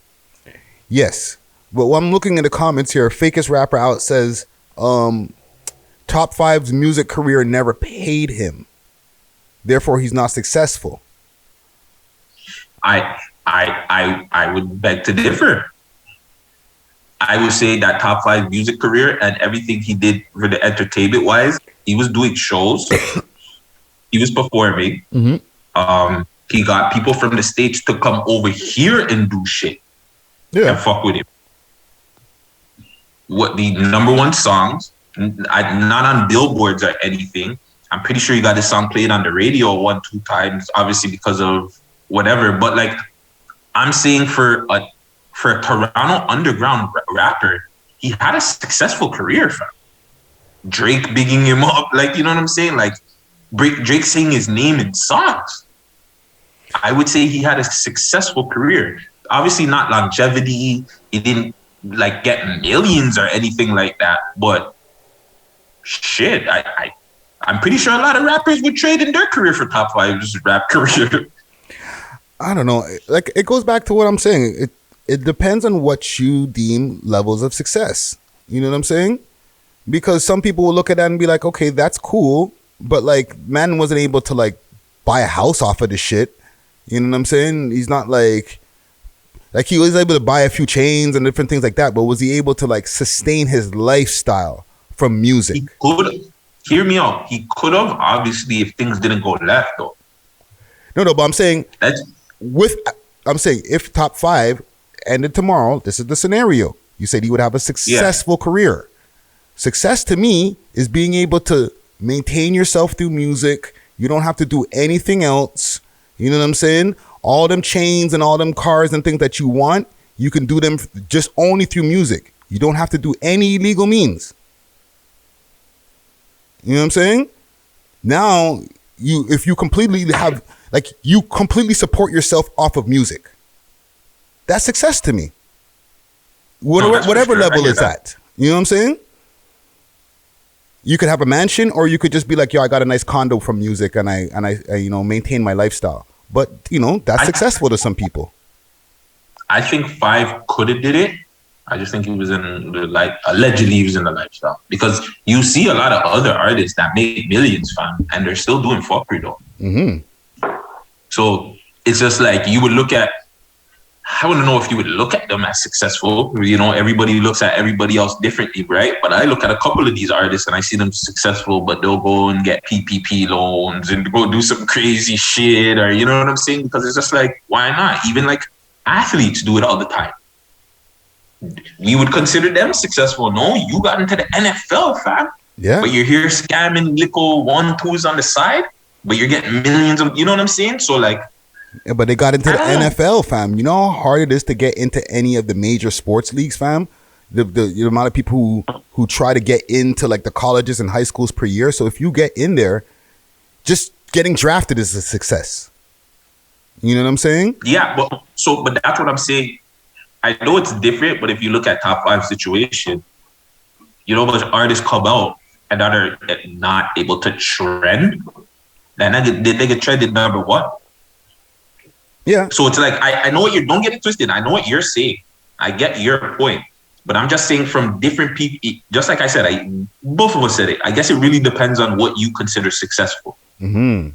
Yes. But I'm looking at the comments here. Fakest Rapper Out says, top 5's music career never paid him. Therefore, he's not successful. I would beg to differ. I would say that top 5 music career and everything he did for the entertainment wise, he was doing shows. He was performing. He got people from the States to come over here and do shit. Yeah. And fuck with him. What the number 1 songs, not on billboards or anything. I'm pretty sure he got his song played on the radio 1-2 times, obviously because of whatever. But like, I'm saying for a Toronto underground rapper, he had a successful career, fam. Drake bigging him up, like, you know what I'm saying? Like, Drake saying his name in songs. I would say he had a successful career. Obviously not longevity. He didn't get millions or anything like that. But shit, I'm pretty sure a lot of rappers would trade in their career for top 5 just rap career. I don't know. Like, it goes back to what I'm saying. It depends on what you deem levels of success. You know what I'm saying? Because some people will look at that and be like, okay, that's cool, but like, man wasn't able to like buy a house off of this shit. You know what I'm saying? He's not like he was able to buy a few chains and different things like that, but was he able to like sustain his lifestyle from music? He could. Hear me out. He could have, obviously, if things didn't go left, though. No, but I'm saying That's, if top 5 ended tomorrow, this is the scenario. You said he would have a successful career. Success to me is being able to maintain yourself through music. You don't have to do anything else. You know what I'm saying? All them chains and all them cars and things that you want, you can do them just only through music. You don't have to do any illegal means. You know what I'm saying? Now, if you completely have, like, you completely support yourself off of music, that's success to me. Whatever level it's at. You know what I'm saying? You could have a mansion, or you could just be like, yo, I got a nice condo from music and I you know, maintain my lifestyle. But, you know, that's successful to some people. I think 5 could have did it. I just think he was in the allegedly he was in the lifestyle, because you see a lot of other artists that make millions, fam, and they're still doing fuckery though. Mm-hmm. So it's just like, you would look at, I wouldn't know if you would look at them as successful. You know, everybody looks at everybody else differently, right? But I look at a couple of these artists and I see them successful, but they'll go and get PPP loans and go do some crazy shit, or you know what I'm saying? Because it's just like, why not? Even like athletes do it all the time. We would consider them successful. No, you got into the NFL, fam. Yeah. But you're here scamming little 1-2s on the side, but you're getting millions of, you know what I'm saying? So like, yeah, but they got into the NFL, fam. You know how hard it is to get into any of the major sports leagues, fam? The amount of people who try to get into like the colleges and high schools per year. So if you get in there, just getting drafted is a success. You know what I'm saying? Yeah, but that's what I'm saying. I know it's different, but if you look at top 5 situation, you know, those artists come out and that are not able to trend. That nigga trended number 1. Yeah. So it's like, I know what you're, don't get it twisted. I know what you're saying. I get your point. But I'm just saying, from different people, just like I said, both of us said it. I guess it really depends on what you consider successful. Mm-hmm.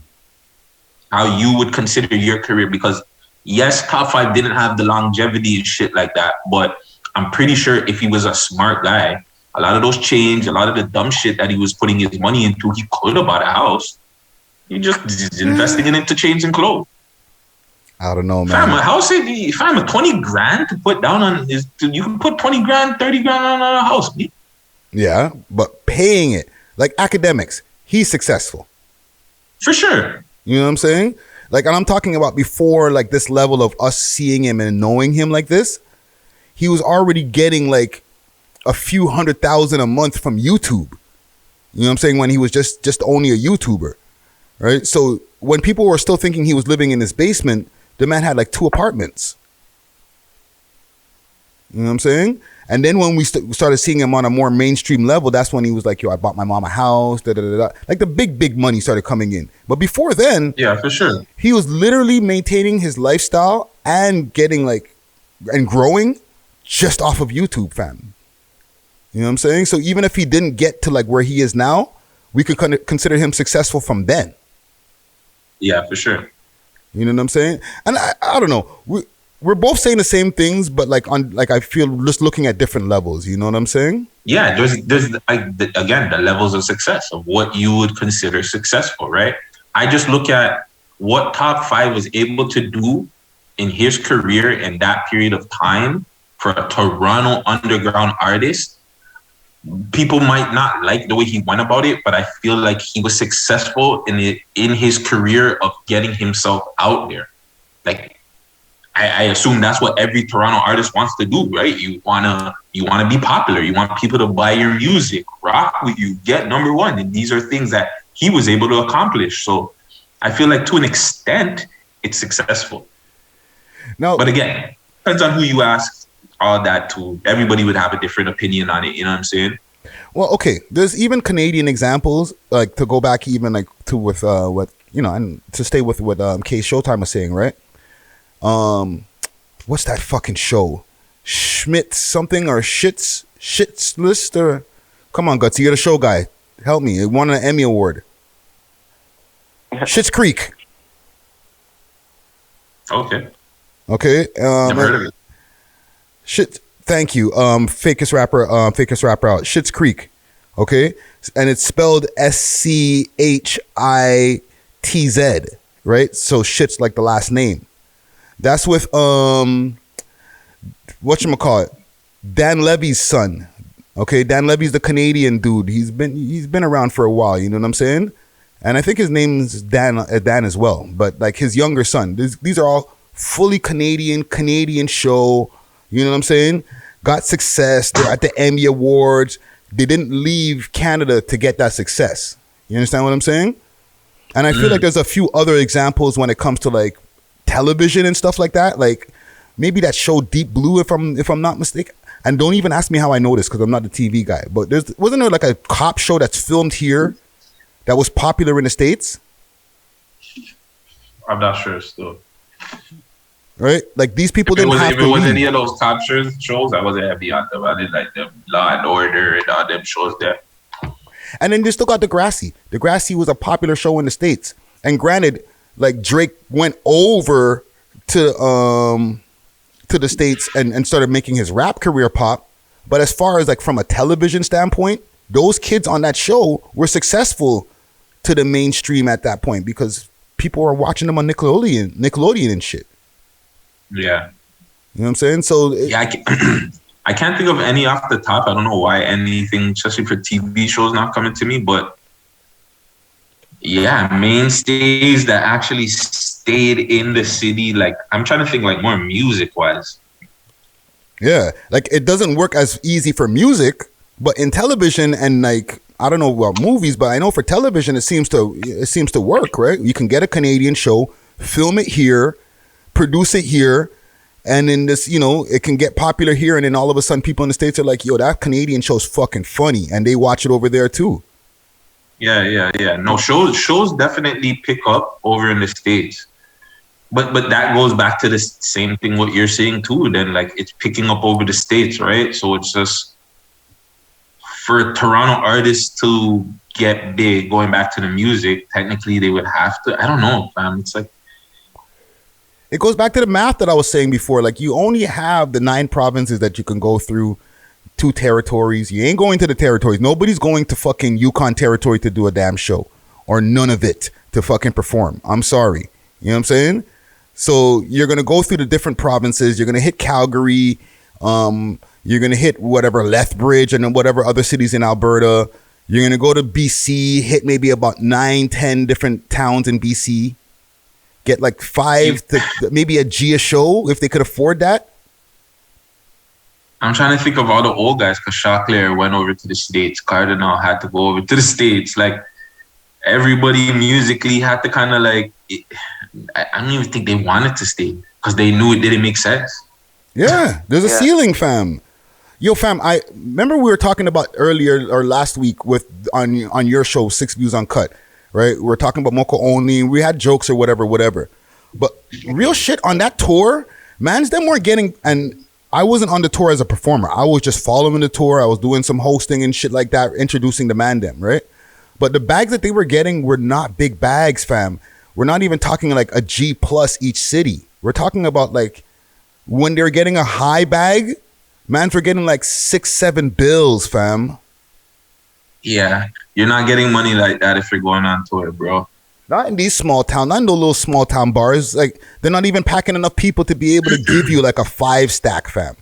How you would consider your career, because yes, top 5 didn't have the longevity and shit like that, but I'm pretty sure if he was a smart guy, a lot of those chains, a lot of the dumb shit that he was putting his money into, he could have bought a house. He just investing it into chains and clothes. I don't know, man. Fam, a house, fam, a 20 grand to put down on is, you can put 20 grand, 30 grand on a house. Yeah, but paying it, like academics, he's successful. For sure. You know what I'm saying? Like, and I'm talking about before, like, this level of us seeing him and knowing him like this, he was already getting like a few $100,000 a month from YouTube. You know what I'm saying? When he was just only a YouTuber, right? So when people were still thinking he was living in his basement, the man had like 2 apartments. You know what I'm saying? And then when we started seeing him on a more mainstream level, that's when he was like, yo, I bought my mom a house, da, da, da, da. Like the big money started coming in. But before then, yeah, for sure, he was literally maintaining his lifestyle and getting like, and growing just off of YouTube, fam. You know what I'm saying? So even if he didn't get to like where he is now, we could kind of consider him successful from then. Yeah, for sure. You know what I'm saying? And I don't know. We're both saying the same things, but like I feel just looking at different levels. You know what I'm saying? Yeah, there's again the levels of success of what you would consider successful, right? I just look at what top 5 was able to do in his career in that period of time for a Toronto underground artist. People might not like the way he went about it, but I feel like he was successful in his career of getting himself out there. Like, I assume that's what every Toronto artist wants to do, right? You wanna be popular. You want people to buy your music, rock with you, get number 1. And these are things that he was able to accomplish. So I feel like to an extent, it's successful. No, but again, depends on who you ask. All that too. Everybody would have a different opinion on it. You know what I'm saying? Well, okay. There's even Canadian examples, like to go back even like to with what and to stay with what K Showtime was saying, right? What's that fucking show? Schmidt something or Shits List or come on, Gutsy, you're the show guy. Help me. It won an Emmy Award. Schitt's Creek. Okay. Okay. Never heard of it. Shit. Thank you. Fakest rapper out. Schitt's Creek. Okay. And it's spelled SCHITZ, right? So shit's like the last name. That's with whatchamacallit, Dan Levy's son. Okay, Dan Levy's the Canadian dude. He's been around for a while, you know what I'm saying? And I think his name's Dan as well. But like his younger son. These are all fully Canadian show. You know what I'm saying? Got success. They're at the Emmy Awards. They didn't leave Canada to get that success. You understand what I'm saying? And I feel like there's a few other examples when it comes to like television and stuff like that. Like maybe that show Deep Blue, if I'm not mistaken. And don't even ask me how I know this because I'm not the TV guy. But wasn't there like a cop show that's filmed here that was popular in the States? I'm not sure still. Right? Like these people didn't have to If it was leave. any of those top shows, I wasn't heavy on them. I did like them Law and Order and all them shows there. And then they still got Degrassi. Degrassi was a popular show in the States. And granted, like Drake went over to the States and started making his rap career pop. But as far as like from a television standpoint, those kids on that show were successful to the mainstream at that point because people were watching them on Nickelodeon and shit. Yeah. You know what I'm saying? So I can't think of any off the top. I don't know why anything, especially for TV shows, not coming to me. But yeah, mainstays that actually stayed in the city. Like I'm trying to think like more music wise. yeah, like it doesn't work as easy for music, but in television and like I don't know about movies, but I know for television it seems to work, right? You can get a Canadian show, film it here, produce it here, and then this, it can get popular here, and then all of a sudden people in the States are like, yo, that Canadian show's fucking funny, and they watch it over there too. Yeah. No, shows definitely pick up over in the States. But that goes back to the same thing what you're saying too. Then like it's picking up over the States, right? So it's just for Toronto artists to get big, going back to the music, technically they would have to. I don't know, fam. It's like it goes back to the math that I was saying before. Like you only have the 9 provinces that you can go through, 2 territories. You ain't going to the territories. Nobody's going to fucking Yukon territory to do a damn show or none of it to fucking perform. I'm sorry. You know what I'm saying? So you're going to go through the different provinces. You're going to hit Calgary. You're going to hit whatever Lethbridge and then whatever other cities in Alberta. You're going to go to BC, hit maybe about 9-10 different towns in BC. Get like 5 to maybe a Gia show if they could afford that. I'm trying to think of all the old guys because Chaclair went over to the States. Cardinal had to go over to the States. Like everybody musically had to kind of like, I don't even think they wanted to stay because they knew it didn't make sense. Yeah, there's a ceiling, fam. Yo, fam, I remember we were talking about earlier or last week on your show, 6 Views Uncut, right? We were talking about Moko only. We had jokes or whatever. But real shit on that tour, mans, them weren't getting, and I wasn't on the tour as a performer. I was just following the tour. I was doing some hosting and shit like that, introducing the man them, right? But the bags that they were getting were not big bags, fam. We're not even talking like a G plus each city. We're talking about like when they're getting a high bag, mans were getting like 6-7 bills, fam. Yeah, you're not getting money like that if you're going on tour, bro. Not in these small towns, not in those little small town bars. Like they're not even packing enough people to be able to give you like a 5 stack, fam.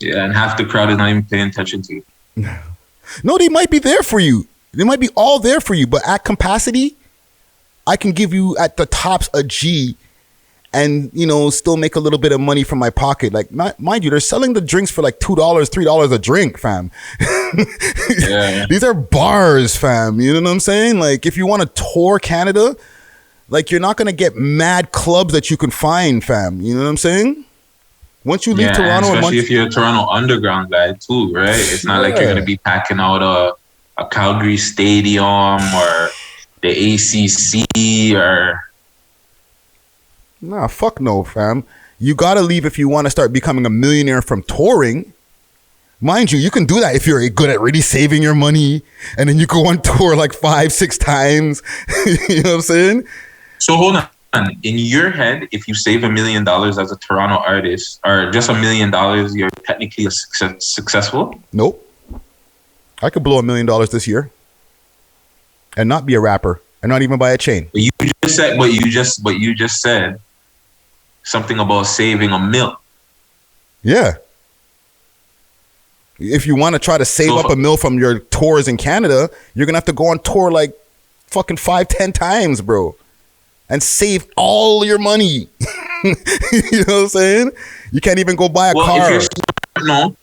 Yeah, and half the crowd is not even paying attention to you. No, they might be there for you. They might be all there for you, but at capacity, I can give you at the tops a G and, still make a little bit of money from my pocket. Like, mind you, they're selling the drinks for like $2, $3 a drink, fam. Yeah. These are bars, fam. You know what I'm saying? Like, if you want to tour Canada, like, you're not going to get mad clubs that you can find, fam. You know what I'm saying? Once you leave Yeah, Toronto, and and especially once, if you're a Toronto Underground guy too, right? It's not like you're Yeah. gonna be packing out a Calgary Stadium or the ACC or nah, fuck no, fam. You gotta leave if you want to start becoming a millionaire from touring. Mind you, you can do that if you're good at really saving your money, and then you go on tour like 5-6 times. You know what I'm saying? So hold on. In your head, if you save $1 million as a Toronto artist, or just $1 million, you're technically successful. Nope. I could blow $1 million this year, and not be a rapper, and not even buy a chain. But you just said something about saving $1 million. Yeah. If you want to try to save up $1 million from your tours in Canada, you're gonna have to go on tour like fucking 5-10 times, bro, and save all your money. You know what I'm saying? You can't even go buy a car. If you're smart, no.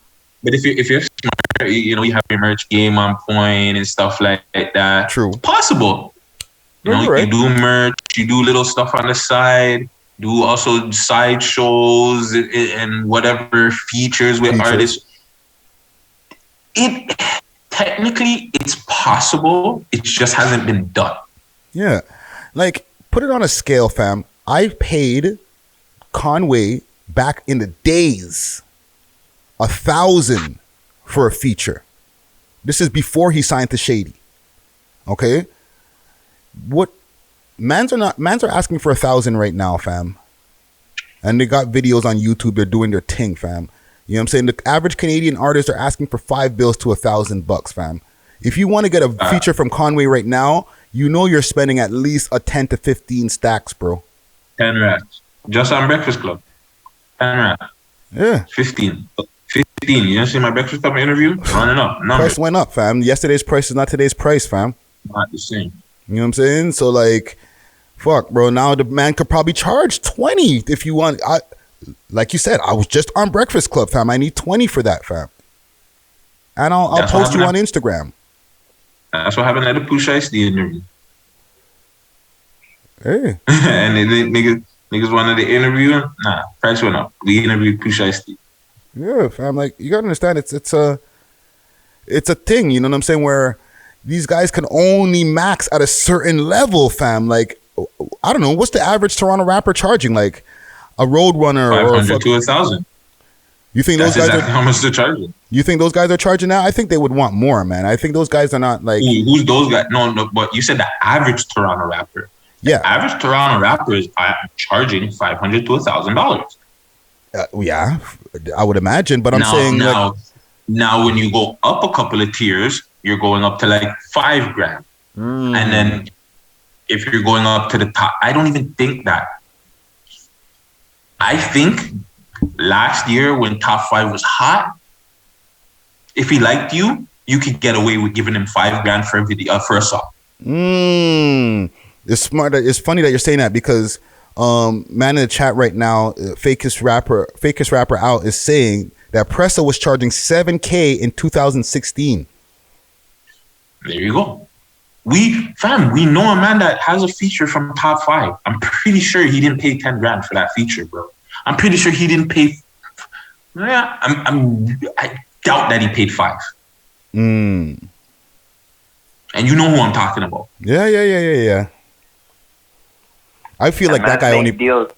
But if you're smart, you have your merch game on point and stuff like that. True. It's possible. You do merch, you do little stuff on the side, do also side shows and whatever features with artists. Technically it's possible. It just hasn't been done. Yeah. Like, put it on a scale, fam. I paid Conway back in the days $1,000 for a feature. This is before he signed to Shady. Okay? What mans are asking for $1,000 right now, fam. And they got videos on YouTube. They're doing their thing, fam. You know what I'm saying? The average Canadian artists are asking for $5 bills to $1,000, fam. If you want to get a feature from Conway right now, you know you're spending at least a 10 to 15 stacks, bro. 10 racks. Just on Breakfast Club. 10 racks. Yeah. 15. You didn't see my Breakfast Club interview? Running up. Price went up, fam. Yesterday's price is not today's price, fam. Not the same. You know what I'm saying? So, like, fuck, bro. Now the man could probably charge 20 if you want. Like you said, I was just on Breakfast Club, fam. I need 20 for that, fam. And I'll post you on Instagram. That's what happened at the Push Ice the interview. Hey. And niggas wanted the interview. Nah, price went up. We interviewed Push Ice. Yeah, fam. Like, you gotta understand, it's a thing. You know what I'm saying? Where these guys can only max at a certain level, fam. Like, I don't know, what's the average Toronto rapper charging? Like a Roadrunner 500 to 1,000. You think that's those guys exactly how much they're charging? You think those guys are charging now? I think they would want more, man. I think those guys are not like. Who's those guys? No, but you said the average Toronto rapper. Yeah, the average Toronto rapper is charging $500 to $1,000. Yeah, I would imagine. But I'm saying now when you go up a couple of tiers, you're going up to like $5,000, and then if you're going up to the top, I don't even think that. I think last year when Top 5 was hot, if he liked you, you could get away with giving him $5,000 for a video for a song. It's smart. It's funny that you're saying that because man in the chat right now, fakest rapper out is saying that Pressa was charging $7,000 in 2016. There you go. We know a man that has a feature from Top 5. I'm pretty sure he didn't pay $10,000 for that feature, bro. I'm pretty sure he didn't pay. Yeah, I doubt that he paid $5,000. And you know who I'm talking about. Yeah. I feel like that guy only deals.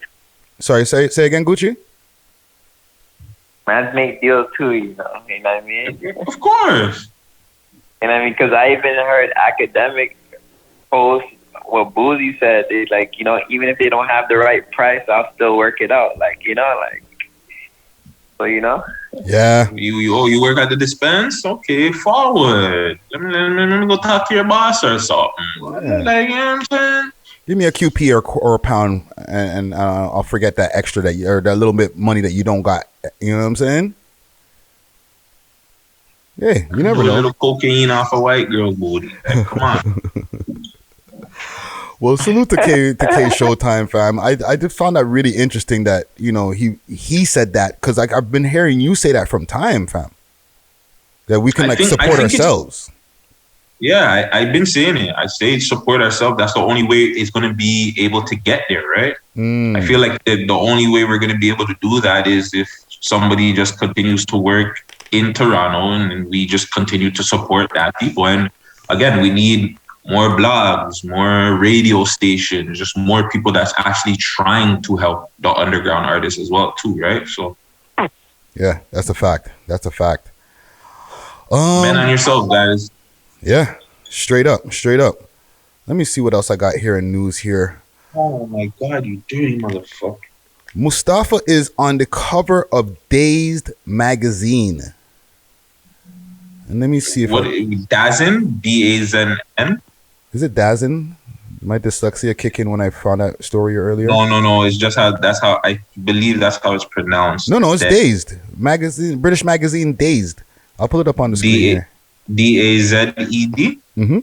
Sorry, say again, Gucci. Man's make deals too, you know what I mean? Of course. And I mean, because I even heard academic post what Boozy said. They like, even if they don't have the right price, I'll still work it out. Like, so Yeah. You work at the dispense? Okay, forward. Let me go talk to your boss or something. Yeah. Like, you know what I'm saying? Give me a QP or a pound, and I'll forget that extra or that little bit money that you don't got. You know what I'm saying? Yeah, you never know. A little cocaine off a white girl booty. Like, come on. Well, salute to K Showtime, fam. I just found that really interesting that he said that because like I've been hearing you say that from time, fam. That we can support ourselves. Yeah, I've been saying it. I say support ourselves. That's the only way it's going to be able to get there, right? I feel like the only way we're going to be able to do that is if somebody just continues to work in Toronto, and we just continue to support that people. And again, we need more blogs, more radio stations, just more people that's actually trying to help the underground artists as well too, right? So yeah, that's a fact. That's a fact. bet on yourself, guys. Yeah, straight up, straight up. Let me see what else I got here in news here. Oh my God, you dirty motherfucker. Mustafa is on the cover of Dazed magazine. And let me see if Dazn? D-A-Z-N? is it Dazn? My dyslexia kick in when I found that story earlier. No. It's just that's how I believe that's how it's pronounced. No, it's Dazed magazine, British magazine, Dazed. I'll pull it up on the screen here. D-A-Z-E-D? Mm-hmm.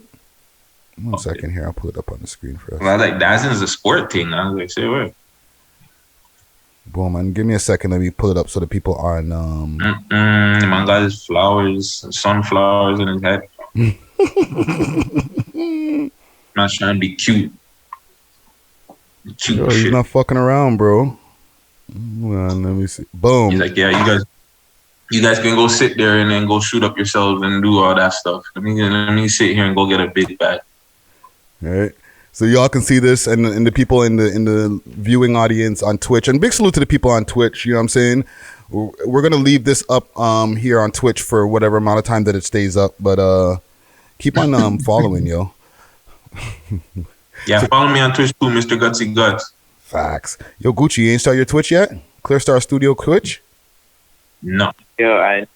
One second here. I'll pull it up on the screen for us. Well, like Dazn is a sport thing. I was like, say what? Boom, and give me a second. Let me pull it up so the people on. Man got his flowers, sunflowers in his head. Not trying to be cute. Yo, he's not fucking around, bro. Hold on, let me see. Boom. He's like, yeah, you guys can go sit there and then go shoot up yourselves and do all that stuff. Let me sit here and go get a big bag. All right. So y'all can see this, and the people in the viewing audience on Twitch, and big salute to the people on Twitch. You know what I'm saying? We're gonna leave this up here on Twitch for whatever amount of time that it stays up, but keep on following, yo. Yeah, follow me on Twitch too, Mr. Gutsy Guts. Facts. Yo, Gucci, you ain't start your Twitch yet? Clear Star Studio Twitch? No. Yo, I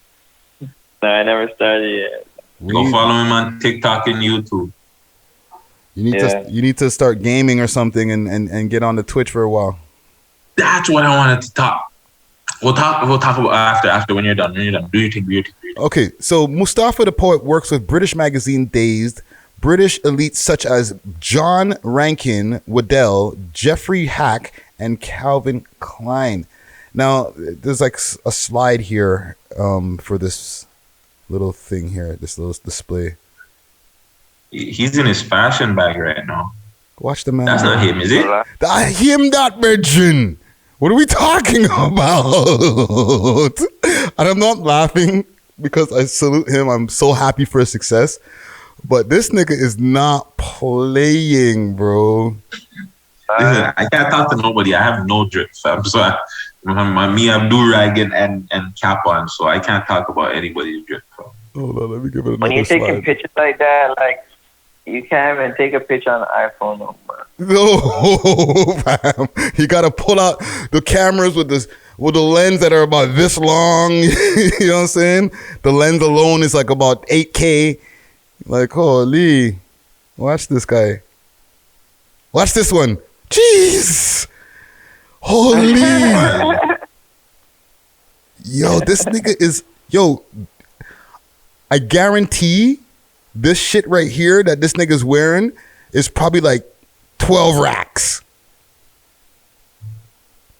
never started yet. Go follow him on TikTok and YouTube. You need to start gaming or something and get on the Twitch for a while. That's what I wanted to talk. We'll talk about after when you're done. Do your thing. Okay, so Mustafa the Poet works with British magazine Dazed, British elites such as John Rankin Waddell, Jeffrey Hack, and Calvin Klein. Now, there's like a slide here for this little thing here, this little display. He's in his fashion bag right now. Watch the man. That's not him, is it? Him, that virgin. What are we talking about? And I'm not laughing because I salute him. I'm so happy for his success. But this nigga is not playing, bro. Listen, I can't talk to nobody. I have no drip, fam. So me, I'm do-rag and cap on, so I can't talk about anybody's drip, fam. Hold on, let me give it another When you're taking slide. pictures like that, like, you can't even take a picture on an iPhone no more. No, fam. You gotta pull out the cameras with the lens that are about this long. You know what I'm saying? The lens alone is like about 8K. Like, holy. Watch this guy. Watch this one. Jeez. Holy. Yo, this nigga is... Yo, I guarantee this shit right here that this nigga's wearing is probably like 12 racks.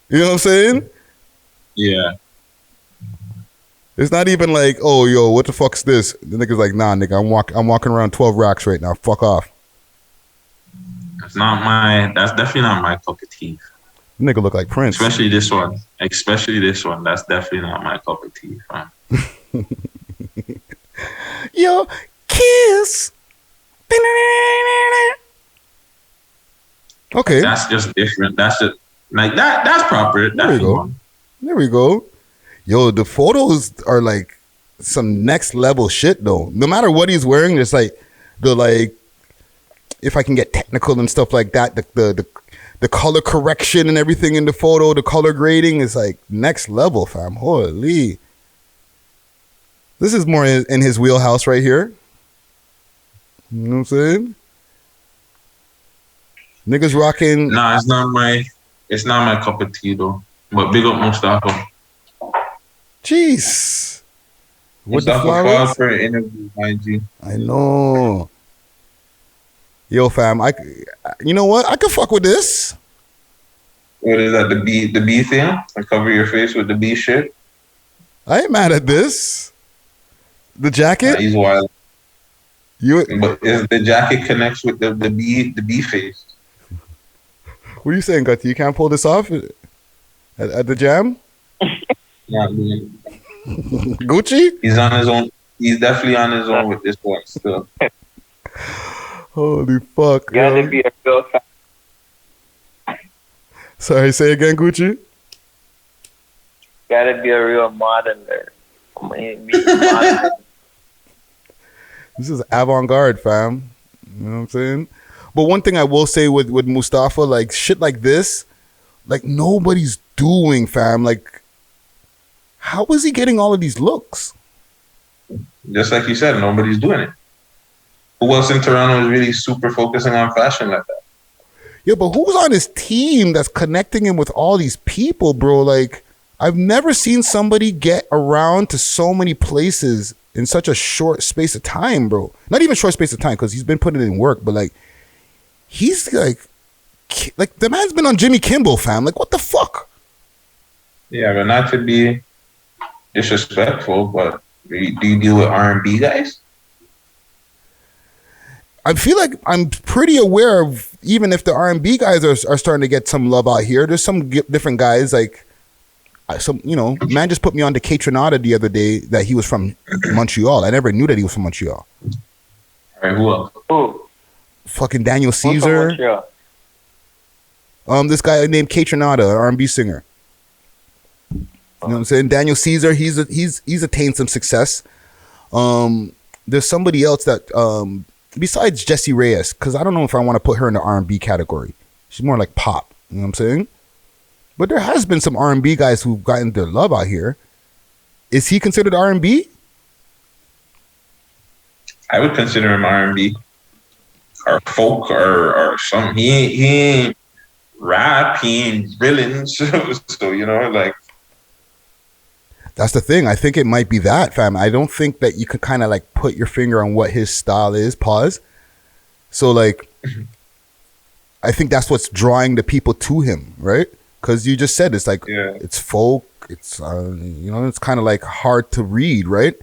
You know what I'm saying? Yeah. It's not even like, oh, yo, what the fuck's this? The nigga's like, nah, nigga, I'm walking around 12 racks right now. Fuck off. That's definitely not my cup of tea. The nigga look like Prince. Especially this one. That's definitely not my cup of tea, fam. Yo, kiss. Okay. That's just different. That's just like that. That's proper. There we go. There we go. Yo, the photos are like some next level shit though. No matter what he's wearing, it's like if I can get technical and stuff like that, the color correction and everything in the photo, the color grading is like next level, fam. Holy. This is more in his wheelhouse right here. You know what I'm saying? Niggas rocking. Nah, it's not my cup of tea though. But big up Mustafa. Jeez. What the flowers for an interview, IG. I know. Yo, fam, you know what? I could fuck with this. What is that? The bee thing? I cover your face with the bee shit. I ain't mad at this. The jacket? Nah, he's wild. But if the jacket connects with the bee face. What are you saying, Gutty? You can't pull this off at the jam? not doing Gucci? He's on his own. He's definitely on his own with this one still. Holy fuck. Gotta Yo. be a real fan. Sorry, say again, Gucci? Gotta be a real modeler. This is avant-garde, fam. You know what I'm saying? But one thing I will say with Mustafa, like shit like this, like nobody's doing, fam. Like, how is he getting all of these looks? Just like you said, nobody's doing it. Who else in Toronto is really super focusing on fashion like that? Yeah, but who's on his team that's connecting him with all these people, bro? Like, I've never seen somebody get around to so many places in such a short space of time, bro. Not even short space of time, because he's been putting in work, but like, he's like the man's been on Jimmy Kimmel, fam. Like, what the fuck? Yeah, but not to be disrespectful, but do you deal with R&B guys? I feel like I'm pretty aware of, even if the R&B guys are starting to get some love out here, there's some different guys, like some, you know, man just put me on to Catronata the other day that he was from Montreal. I never knew that he was from Montreal. All right, who else? Who? Fucking Daniel Caesar. This guy named Catronata, an R&B singer. You know what I'm saying? Daniel Caesar, he's attained some success. There's somebody else that besides Jessie Reyes, because I don't know if I want to put her in the R&B category. She's more like pop. You know what I'm saying? But there has been some R&B guys who've gotten their love out here. Is he considered R&B? I would consider him R&B or folk or something. He ain't rap. He ain't villain. So you know, like. That's the thing. I think it might be that, fam. I don't think that you could kind of like put your finger on what his style is. Pause. So like, I think that's what's drawing the people to him, right? Because you just said it's like, it's folk. It's you know, it's kind of like hard to read, right?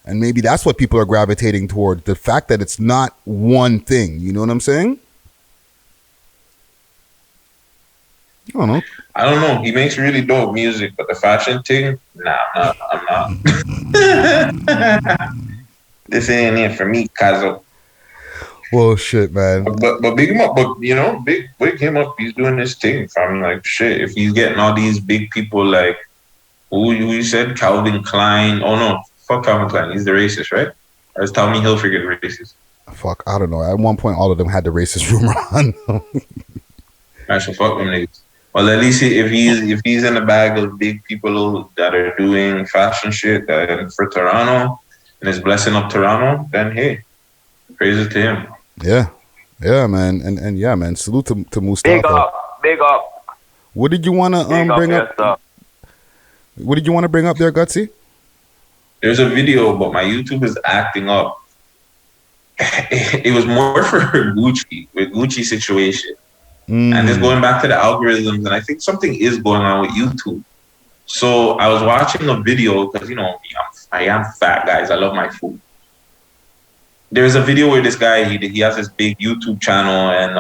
And maybe that's what people are gravitating toward, the fact that it's not one thing. You know what I'm saying? I don't know. He makes really dope music, but the fashion thing, nah, I'm not. This ain't it for me, Kazo. Well, shit, man. But big him up. But you know, big him up. He's doing this thing. I'm like, shit. If he's getting all these big people, like who you said, Calvin Klein. Oh no, fuck Calvin Klein. He's the racist, right? Or is Tommy Hilfiger the racist? Fuck, I don't know. At one point, all of them had the racist rumor on them. I should fuck them niggas. Well, at least if he's in the bag of big people that are doing fashion shit for Toronto and is blessing up Toronto, then hey, praise it to him. Yeah, man, and yeah, man. Salute to Mustafa. Big up. What did you want to bring up? What did you want to bring up there, Gutsy? There's a video, but my YouTube is acting up. It was more for Gucci, with Gucci situation. And it's going back to the algorithms, and I think something is going on with YouTube. So I was watching a video, because, you know, I am fat, guys. I love my food. There's a video where this guy, he has this big YouTube channel and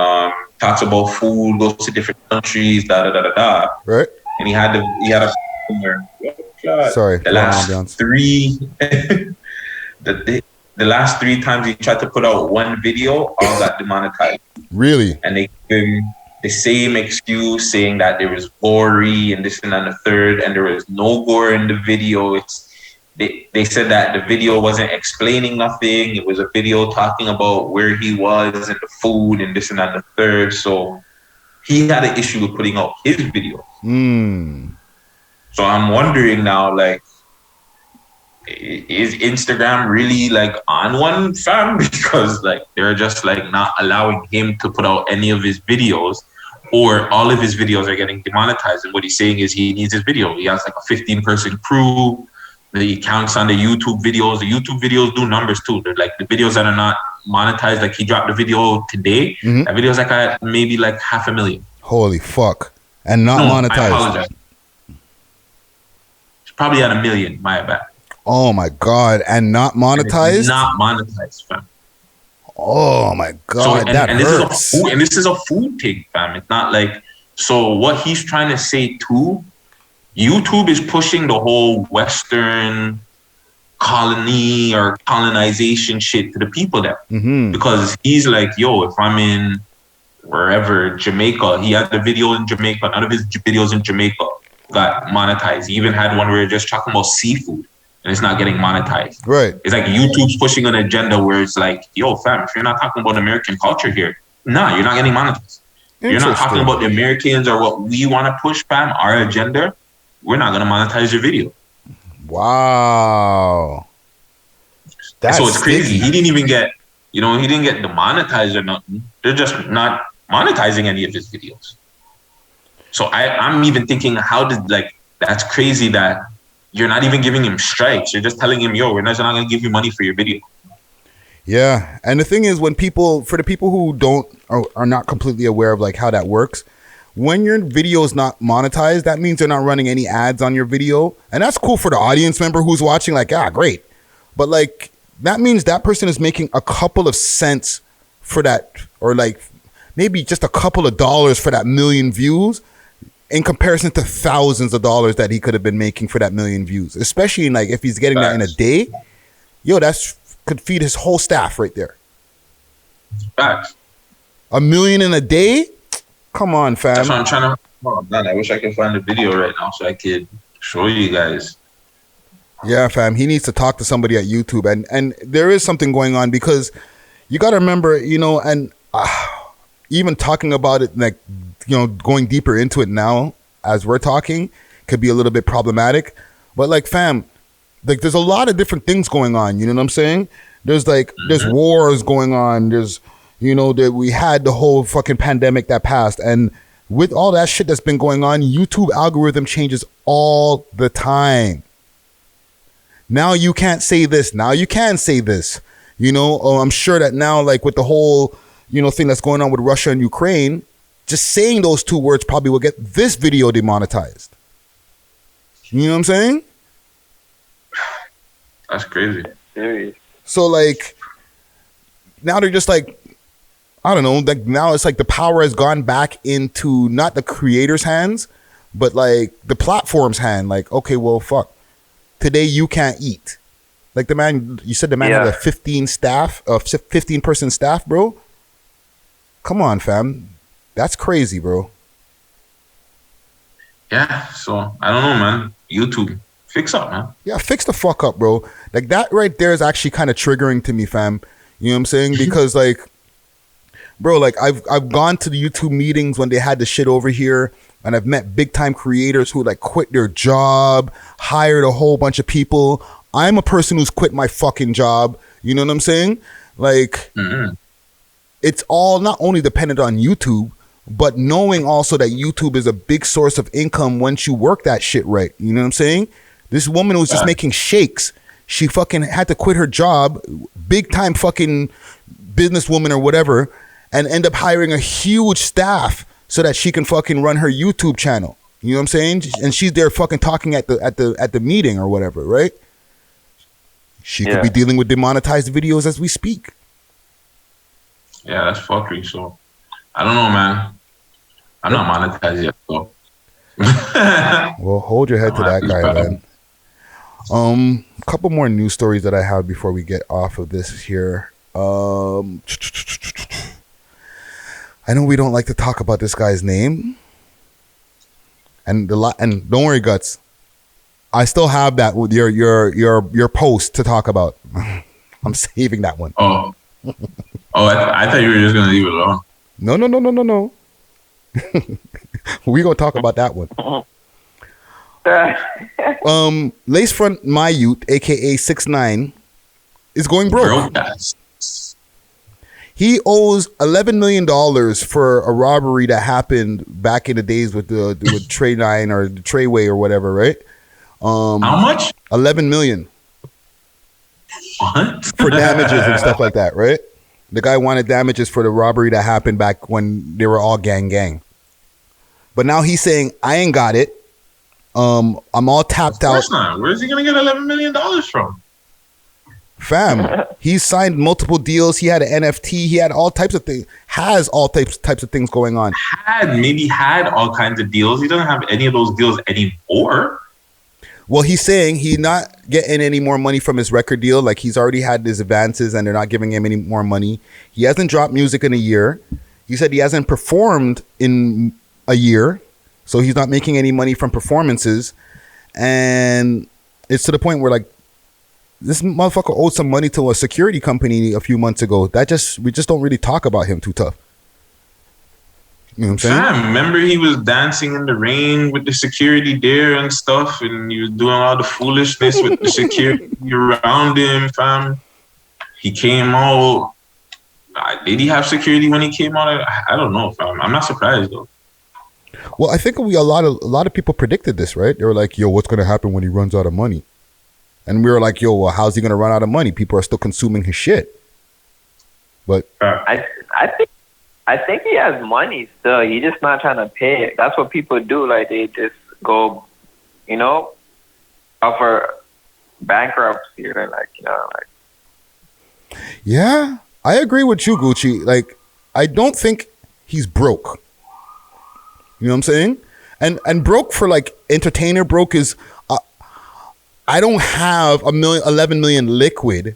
talks about food, goes to different countries, da-da-da-da-da. Right. And he had a Sorry. The last three times he tried to put out one video, all got demonetized. Really? And they gave him the same excuse, saying that there was gory and this and that and the third, and there was no gore in the video. They said that the video wasn't explaining nothing. It was a video talking about where he was and the food and this and that and the third. So he had an issue with putting out his video. So I'm wondering now, like, is Instagram really like on one, fam? Because like they're just like not allowing him to put out any of his videos, or all of his videos are getting demonetized. And what he's saying is he needs his video. He has like a 15-person crew. He counts on the YouTube videos. The YouTube videos do numbers too. They're like the videos that are not monetized. Like he dropped the video today. That video is like maybe like 500,000. Holy fuck! And not monetized. I apologize. It's probably at 1 million. My bad. Oh my god! And not monetized. And not monetized, fam. Oh my god! That hurts. This is a food thing, fam. It's not like, so what he's trying to say too YouTube is pushing the whole Western colony or colonization shit to the people there. Because he's like, yo, if I'm in wherever, Jamaica, he had the video in Jamaica, none of his videos in Jamaica got monetized. He even had one where you're just talking about seafood and it's not getting monetized. Right. It's like YouTube's pushing an agenda where it's like, yo, fam, if you're not talking about American culture here, nah, you're not getting monetized. You're not talking about the Americans or what we want to push, fam, our agenda, we're not going to monetize your video. Wow. That's so it's crazy. sticky. He didn't even get, he didn't get demonetized or nothing. They're just not monetizing any of his videos. So I'm even thinking, that's crazy that you're not even giving him strikes. You're just telling him, yo, we're not going to give you money for your video. Yeah. And the thing is, for the people who are not completely aware of like how that works, when your video is not monetized, that means they're not running any ads on your video. And that's cool for the audience member who's watching, like, great. But like, that means that person is making a couple of cents for that, or like maybe just a couple of dollars for that million views in comparison to thousands of dollars that he could have been making for that million views. Especially in like, if he's getting that in a day, yo, could feed his whole staff right there. Facts. $1 million in a day? Come on, fam. That's what I'm trying to. Oh man, I wish I could find the video right now so I could show you guys. Yeah, fam. He needs to talk to somebody at YouTube, and there is something going on because you got to remember, and even talking about it, like, going deeper into it now as we're talking could be a little bit problematic. But like, fam, like there's a lot of different things going on. You know what I'm saying? There's like there's wars going on. There's that we had the whole fucking pandemic that passed, and with all that shit that's been going on, YouTube algorithm changes all the time. Now you can't say this. Now you can say this. I'm sure that now, like with the whole, thing that's going on with Russia and Ukraine, just saying those two words probably will get this video demonetized. You know what I'm saying? That's crazy. Serious. So like, now they're just like, I don't know, like now it's like the power has gone back into not the creator's hands, but like the platform's hand. Like, okay, well, fuck. Today you can't eat. Like you said the man had a 15 person staff, bro. Come on, fam. That's crazy, bro. Yeah, so I don't know, man. YouTube, fix up, man. Yeah, fix the fuck up, bro. Like that right there is actually kind of triggering to me, fam. You know what I'm saying? Because like, bro, like I've gone to the YouTube meetings when they had the shit over here, and I've met big time creators who like quit their job, hired a whole bunch of people. I'm a person who's quit my fucking job. You know what I'm saying? Like, it's all not only dependent on YouTube, but knowing also that YouTube is a big source of income once you work that shit right. You know what I'm saying? This woman was just making shakes. She fucking had to quit her job, big time fucking businesswoman or whatever, and end up hiring a huge staff so that she can fucking run her YouTube channel. You know what I'm saying? And she's there fucking talking at the meeting or whatever, right? She could be dealing with demonetized videos as we speak. Yeah, that's fuckery. So I don't know, man. I'm not monetized yet, though. Well, hold your head to that guy, man. A couple more news stories that I have before we get off of this here. I know we don't like to talk about this guy's name, and don't worry, Guts. I still have that with your post to talk about. I'm saving that one. Oh, I thought you were just gonna leave it alone. No. We gonna talk about that one. Lacefront My Youth, aka 6ix9ine, is going broke. He owes $11 million for a robbery that happened back in the days with Trey 9 or the Treyway or whatever, right? How much? 11 million. What? For damages and stuff like that, right? The guy wanted damages for the robbery that happened back when they were all gang. But now he's saying, I ain't got it. I'm all tapped out. Not. Where's he gonna get $11 million from? Fam, he's signed multiple deals. He had an NFT. He had all types of things. Has all types of things going on. Had all kinds of deals. He doesn't have any of those deals anymore. Well, he's saying he's not getting any more money from his record deal. Like, he's already had his advances and they're not giving him any more money. He hasn't dropped music in a year. He said he hasn't performed in a year. So he's not making any money from performances. And it's to the point where, like, this motherfucker owed some money to a security company a few months ago. We just don't really talk about him too tough. You know what I'm saying? Fam, remember he was dancing in the rain with the security there and stuff, and he was doing all the foolishness with the security around him, fam. He came out. Did he have security when he came out? I don't know, fam. I'm not surprised though. Well, I think a lot of people predicted this, right? They were like, "Yo, what's gonna happen when he runs out of money?" And we were like, "Yo, well, how's he gonna run out of money? People are still consuming his shit." But I think he has money still. He's just not trying to pay it. That's what people do. Like, they just go, offer bankruptcy. They're like, yeah, I agree with you, Gucci. Like, I don't think he's broke. You know what I'm saying? And broke for, like, entertainer broke is, I don't have 11 million liquid.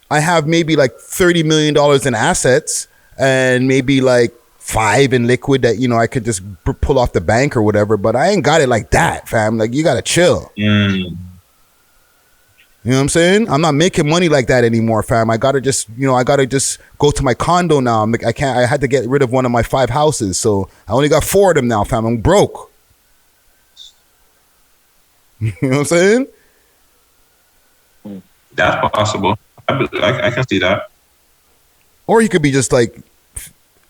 I have maybe like $30 million in assets and maybe like 5 in liquid that, I could just pull off the bank or whatever. But I ain't got it like that, fam. Like, you got to chill. You know what I'm saying? I'm not making money like that anymore, fam. I got to just go to my condo now. I had to get rid of one of my 5 houses. So I only got 4 of them now, fam. I'm broke. You know what I'm saying? That's possible. I can see that. Or he could be just like,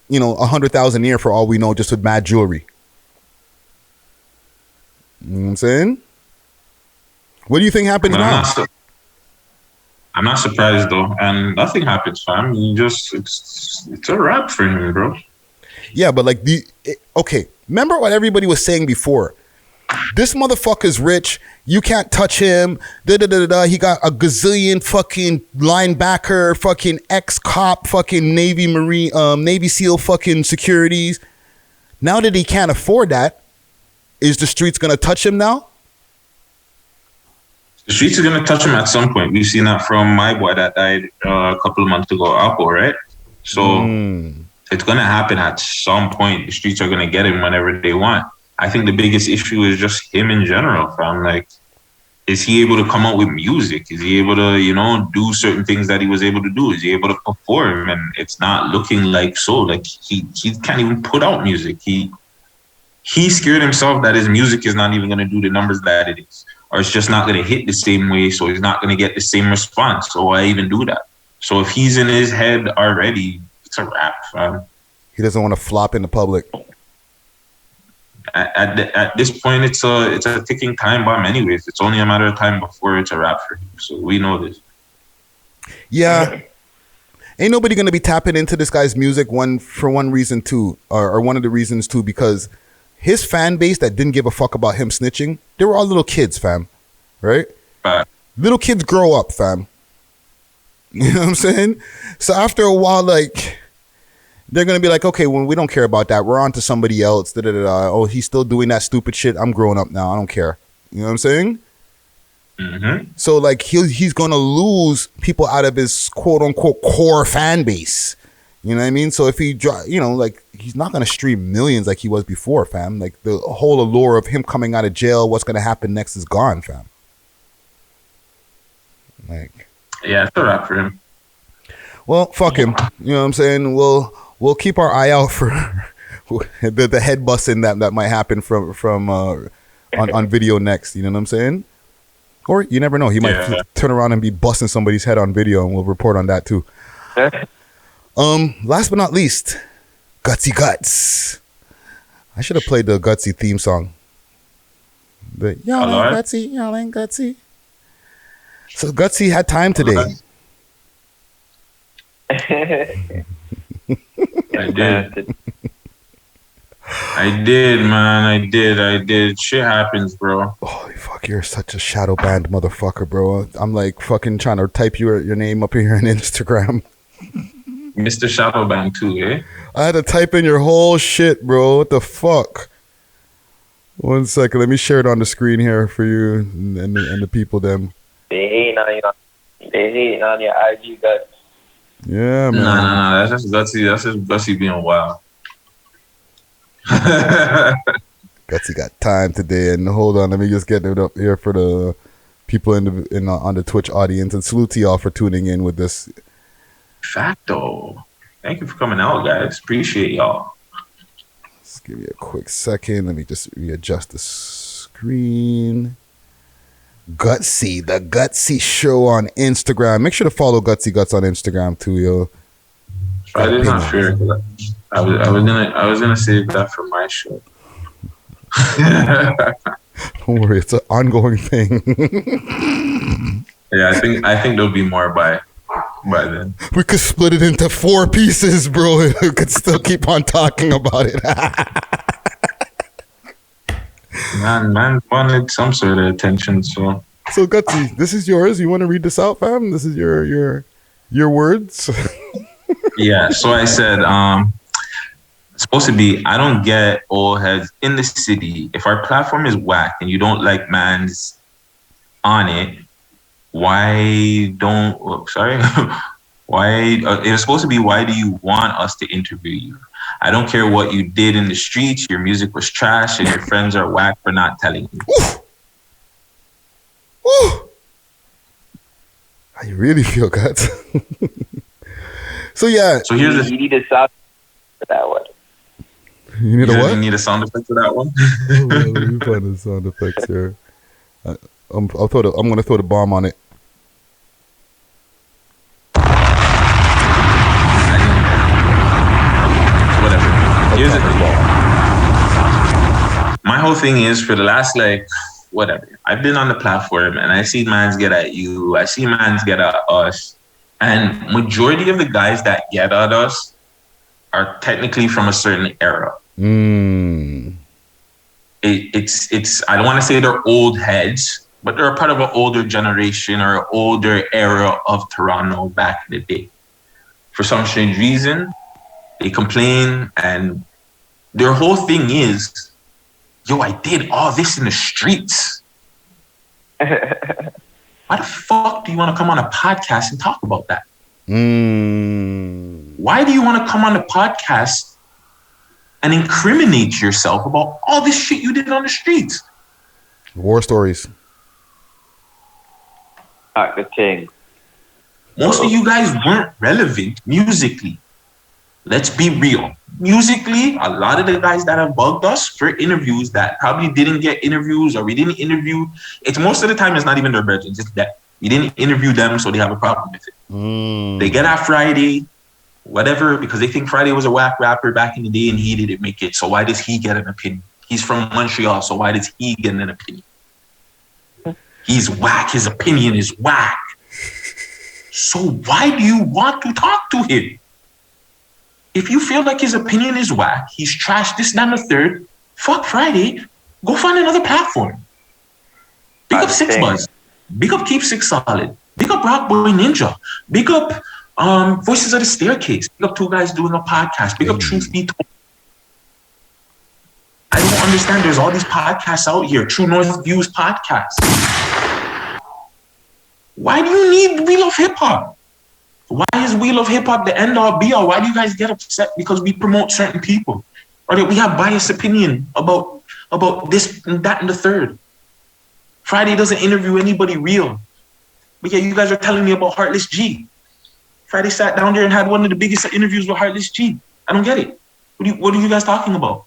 100,000 a year for all we know, just with mad jewelry. You know what I'm saying? What do you think happens now? I'm not surprised though, and nothing happens, fam. It's a wrap for him, bro. Yeah, but like okay. Remember what everybody was saying before? This motherfucker's rich. You can't touch him. He got a gazillion fucking linebacker, fucking ex-cop, fucking Navy SEAL fucking securities. Now that he can't afford that, is the streets gonna touch him now? The streets are gonna touch him at some point. We've seen that from my boy that died a couple of months ago, Alpo, right? So it's gonna happen at some point. The streets are gonna get him whenever they want. I think the biggest issue is just him in general, fam. Like, is he able to come out with music? Is he able to, do certain things that he was able to do? Is he able to perform? And it's not looking like so. Like, he can't even put out music. He scared himself that his music is not even going to do the numbers that it is. Or it's just not going to hit the same way, so he's not going to get the same response. So why even do that? So if he's in his head already, it's a wrap, fam. He doesn't want to flop in the public. At this point, it's a ticking time bomb anyways. It's only a matter of time before it's a wrap for him. So we know this. Yeah. Ain't nobody going to be tapping into this guy's music for one reason too, or one of the reasons too, because his fan base that didn't give a fuck about him snitching, they were all little kids, fam. Right? Little kids grow up, fam. You know what I'm saying? So after a while, like, they're going to be like, okay, well, we don't care about that. We're on to somebody else. Oh, he's still doing that stupid shit. I'm growing up now. I don't care. You know what I'm saying? Mm-hmm. So, like, he's going to lose people out of his quote-unquote core fan base. You know what I mean? So if he, like, he's not going to stream millions like he was before, fam. Like, the whole allure of him coming out of jail, what's going to happen next is gone, fam. Like, yeah, it's a wrap for him. Well, fuck him. You know what I'm saying? We'll keep our eye out for the head busting that might happen from on video next. You know what I'm saying? Or you never know. He might turn around and be busting somebody's head on video, and we'll report on that too. Last but not least, Gutsy Guts. I should have played the Gutsy theme song. But y'all ain't Gutsy, y'all ain't Gutsy. So Gutsy had time today. I I did, man. I did. Shit happens, bro. Holy fuck, you're such a shadow banned motherfucker, bro. I'm like fucking trying to type your name up here on Instagram. Mr. Shadowban too, eh? I had to type in your whole shit, bro. What the fuck? 1 second. Let me share it on the screen here for you and the people, them. They hating on you. They hating on your IG guts. Yeah, man. Nah. That's just Gutsy. That's just Gutsy being wild. Gutsy got time today, and hold on, let me just get it up here for the people on the Twitch audience, and salute to y'all for tuning in with this. Facto. Thank you for coming out, guys. Appreciate y'all. Just give me a quick second. Let me just readjust the screen. Gutsy, the Gutsy Show on Instagram. Make sure to follow Gutsy Guts on Instagram too, yo. Friday's not fair. I was gonna save that for my show. Don't worry, it's an ongoing thing. Yeah, I think there'll be more by then. We could split it into 4 pieces, bro. We could still keep on talking about it. Man wanted some sort of attention, so Gutsy, this is yours. You want to read this out, fam? This is your words. yeah. So I said, it's supposed to be, I don't get old heads in the city. If our platform is whack and you don't like man's on it, why don't, it was supposed to be, why do you want us to interview you? I don't care what you did in the streets. Your music was trash and your friends are whack for not telling you. Ooh. How you really feel, Guts? So yeah. So here's you need a sound for that one. You need a what? You need a sound effect for that one? Let me find the sound effects here. I'm gonna throw the bomb on it. Whatever. Here's the thing. My whole thing is, for the last whatever, I've been on the platform and I see mans get at you. I see mans get at us, and majority of the guys that get at us are technically from a certain era. It's I don't want to say they're old heads, but they're a part of an older generation or an older era of Toronto back in the day. For some strange reason, they complain, and their whole thing is, yo, I did all this in the streets. Why the fuck do you want to come on a podcast and talk about that? Why do you want to come on the podcast and incriminate yourself about all this shit you did on the streets? War stories. The thing. Most of you guys weren't relevant musically. Let's be real. Musically, a lot of the guys that have bugged us for interviews that probably didn't get interviews, or we didn't interview, it's most of the time it's not even their brethren, it's that we didn't interview them, so they have a problem with it. They get at Friday, whatever, because they think Friday was a whack rapper back in the day and he didn't make it. So why does he get an opinion? He's from Montreal, so why does he get an opinion? He's whack. His opinion is whack. So why do you want to talk to him? If you feel like his opinion is whack, he's trash, this, that, and the third, fuck Friday, go find another platform. Big up Six Buzz. Big up Keep Six Solid. Big up Rock Boy Ninja. Big up Voices of the Staircase. Big up 2 guys doing a podcast. Big up Truth Be Told. I don't understand. There's all these podcasts out here. True North Views podcast. Why do you need We Love Hip Hop? Why is We Love Hip Hop the end all be all? Why do you guys get upset because we promote certain people, or that we have biased opinion about this and that and the third? Friday doesn't interview anybody real, but yeah, you guys are telling me about Heartless G. Friday sat down there and had one of the biggest interviews with Heartless G. I don't get it. What are you guys talking about?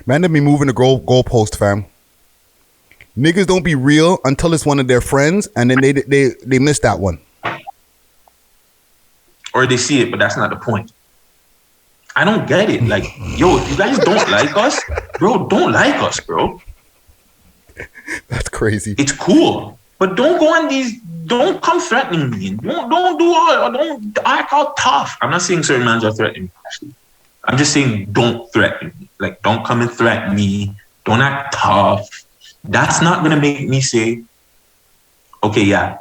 Man, they be moving the goalpost, fam. Niggas don't be real until it's one of their friends, and then they miss that one. Or they see it, but that's not the point. I don't get it. Like, yo, if you guys don't like us, bro, don't like us, bro. That's crazy. It's cool, but don't go on these. Don't come threatening me. Don't act all tough. I'm not saying certain mans are threatening me. Actually, I'm just saying, don't threaten me. Like, don't come and threaten me. Don't act tough. That's not gonna make me say, okay, yeah,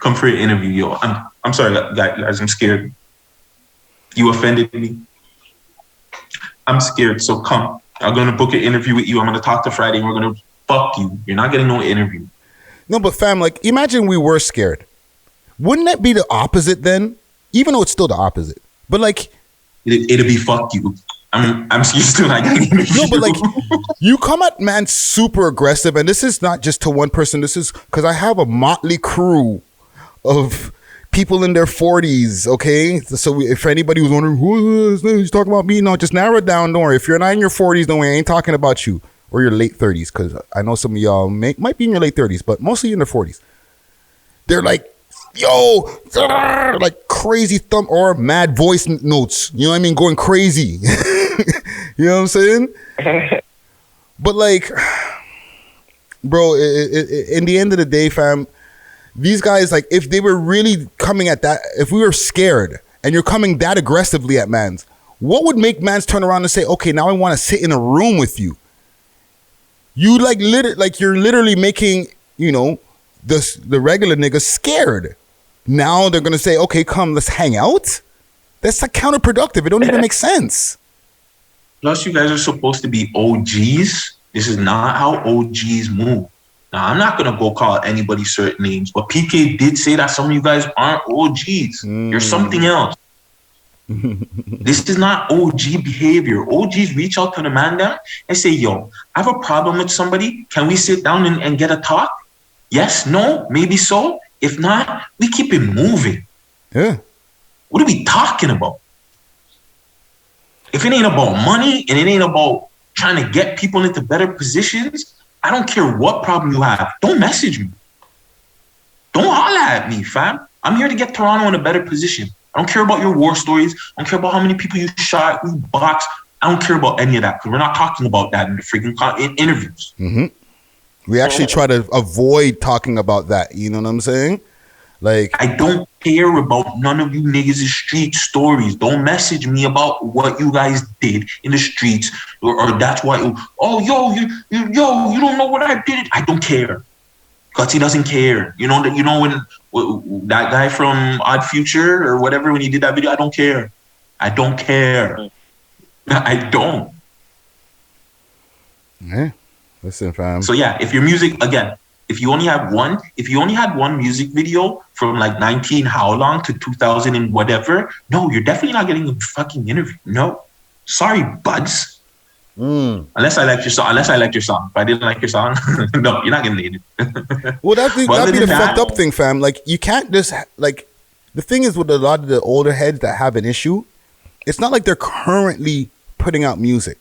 come for an interview, yo. I'm sorry, guys, I'm scared. You offended me. I'm scared, so come. I'm gonna book an interview with you. I'm gonna talk to Friday, and we're gonna fuck you. You're not getting no interview. No, but fam, like, imagine we were scared. Wouldn't that be the opposite then? Even though it's still the opposite, but like, it'll be fuck you. I'm used to like. No, but like, you come at man super aggressive, and this is not just to one person. This is because I have a motley crew of people in their 40s. Okay, so if anybody was wondering who is this, he's talking about me, no, just narrow it down. Don't worry. If you're not in your 40s, don't worry, I ain't talking about you or your late 30s, because I know some of y'all might be in your late 30s, but mostly in their 40s. They're like, yo, like crazy thumb or mad voice notes. You know what I mean? Going crazy. You know what I'm saying? But like, bro, in the end of the day, fam, these guys, like, if they were really coming at that, if we were scared and you're coming that aggressively at mans, what would make mans turn around and say, okay, now I want to sit in a room with you? You like you're literally making, you know, the regular niggas scared. Now they're gonna say, okay, come, let's hang out. That's like counterproductive. It don't even make sense. Plus, you guys are supposed to be OGs. This is not how OGs move. Now, I'm not gonna go call anybody certain names, but PK did say that some of you guys aren't OGs. You're something else. This is not OG behavior. OGs reach out to the man down and say, yo, I have a problem with somebody. Can we sit down and get a talk? Yes, no, maybe so. If not, we keep it moving. Yeah. What are we talking about? If it ain't about money and it ain't about trying to get people into better positions, I don't care what problem you have. Don't message me. Don't holler at me, fam. I'm here to get Toronto in a better position. I don't care about your war stories. I don't care about how many people you shot, you boxed. I don't care about any of that because we're not talking about that in the freaking interviews. Mm-hmm. We actually try to avoid talking about that. You know what I'm saying? Like, I don't care about none of you niggas' street stories. Don't message me about what you guys did in the streets, or that's why. Oh, you don't know what I did. I don't care. Because he doesn't care. You know that. You know when that guy from Odd Future or whatever, when he did that video, I don't care. I don't care. I don't. Yeah. Listen, fam. So yeah, if your music, again, if you only had one music video from like 19 how long to 2000 and whatever, no, you're definitely not getting a fucking interview. No, sorry, buds. Unless I liked your song. If I didn't like your song, no, you're not getting the interview. Well, that'd be the fucked up thing, fam. Like, you can't just, like, the thing is with a lot of the older heads that have an issue, it's not like they're currently putting out music.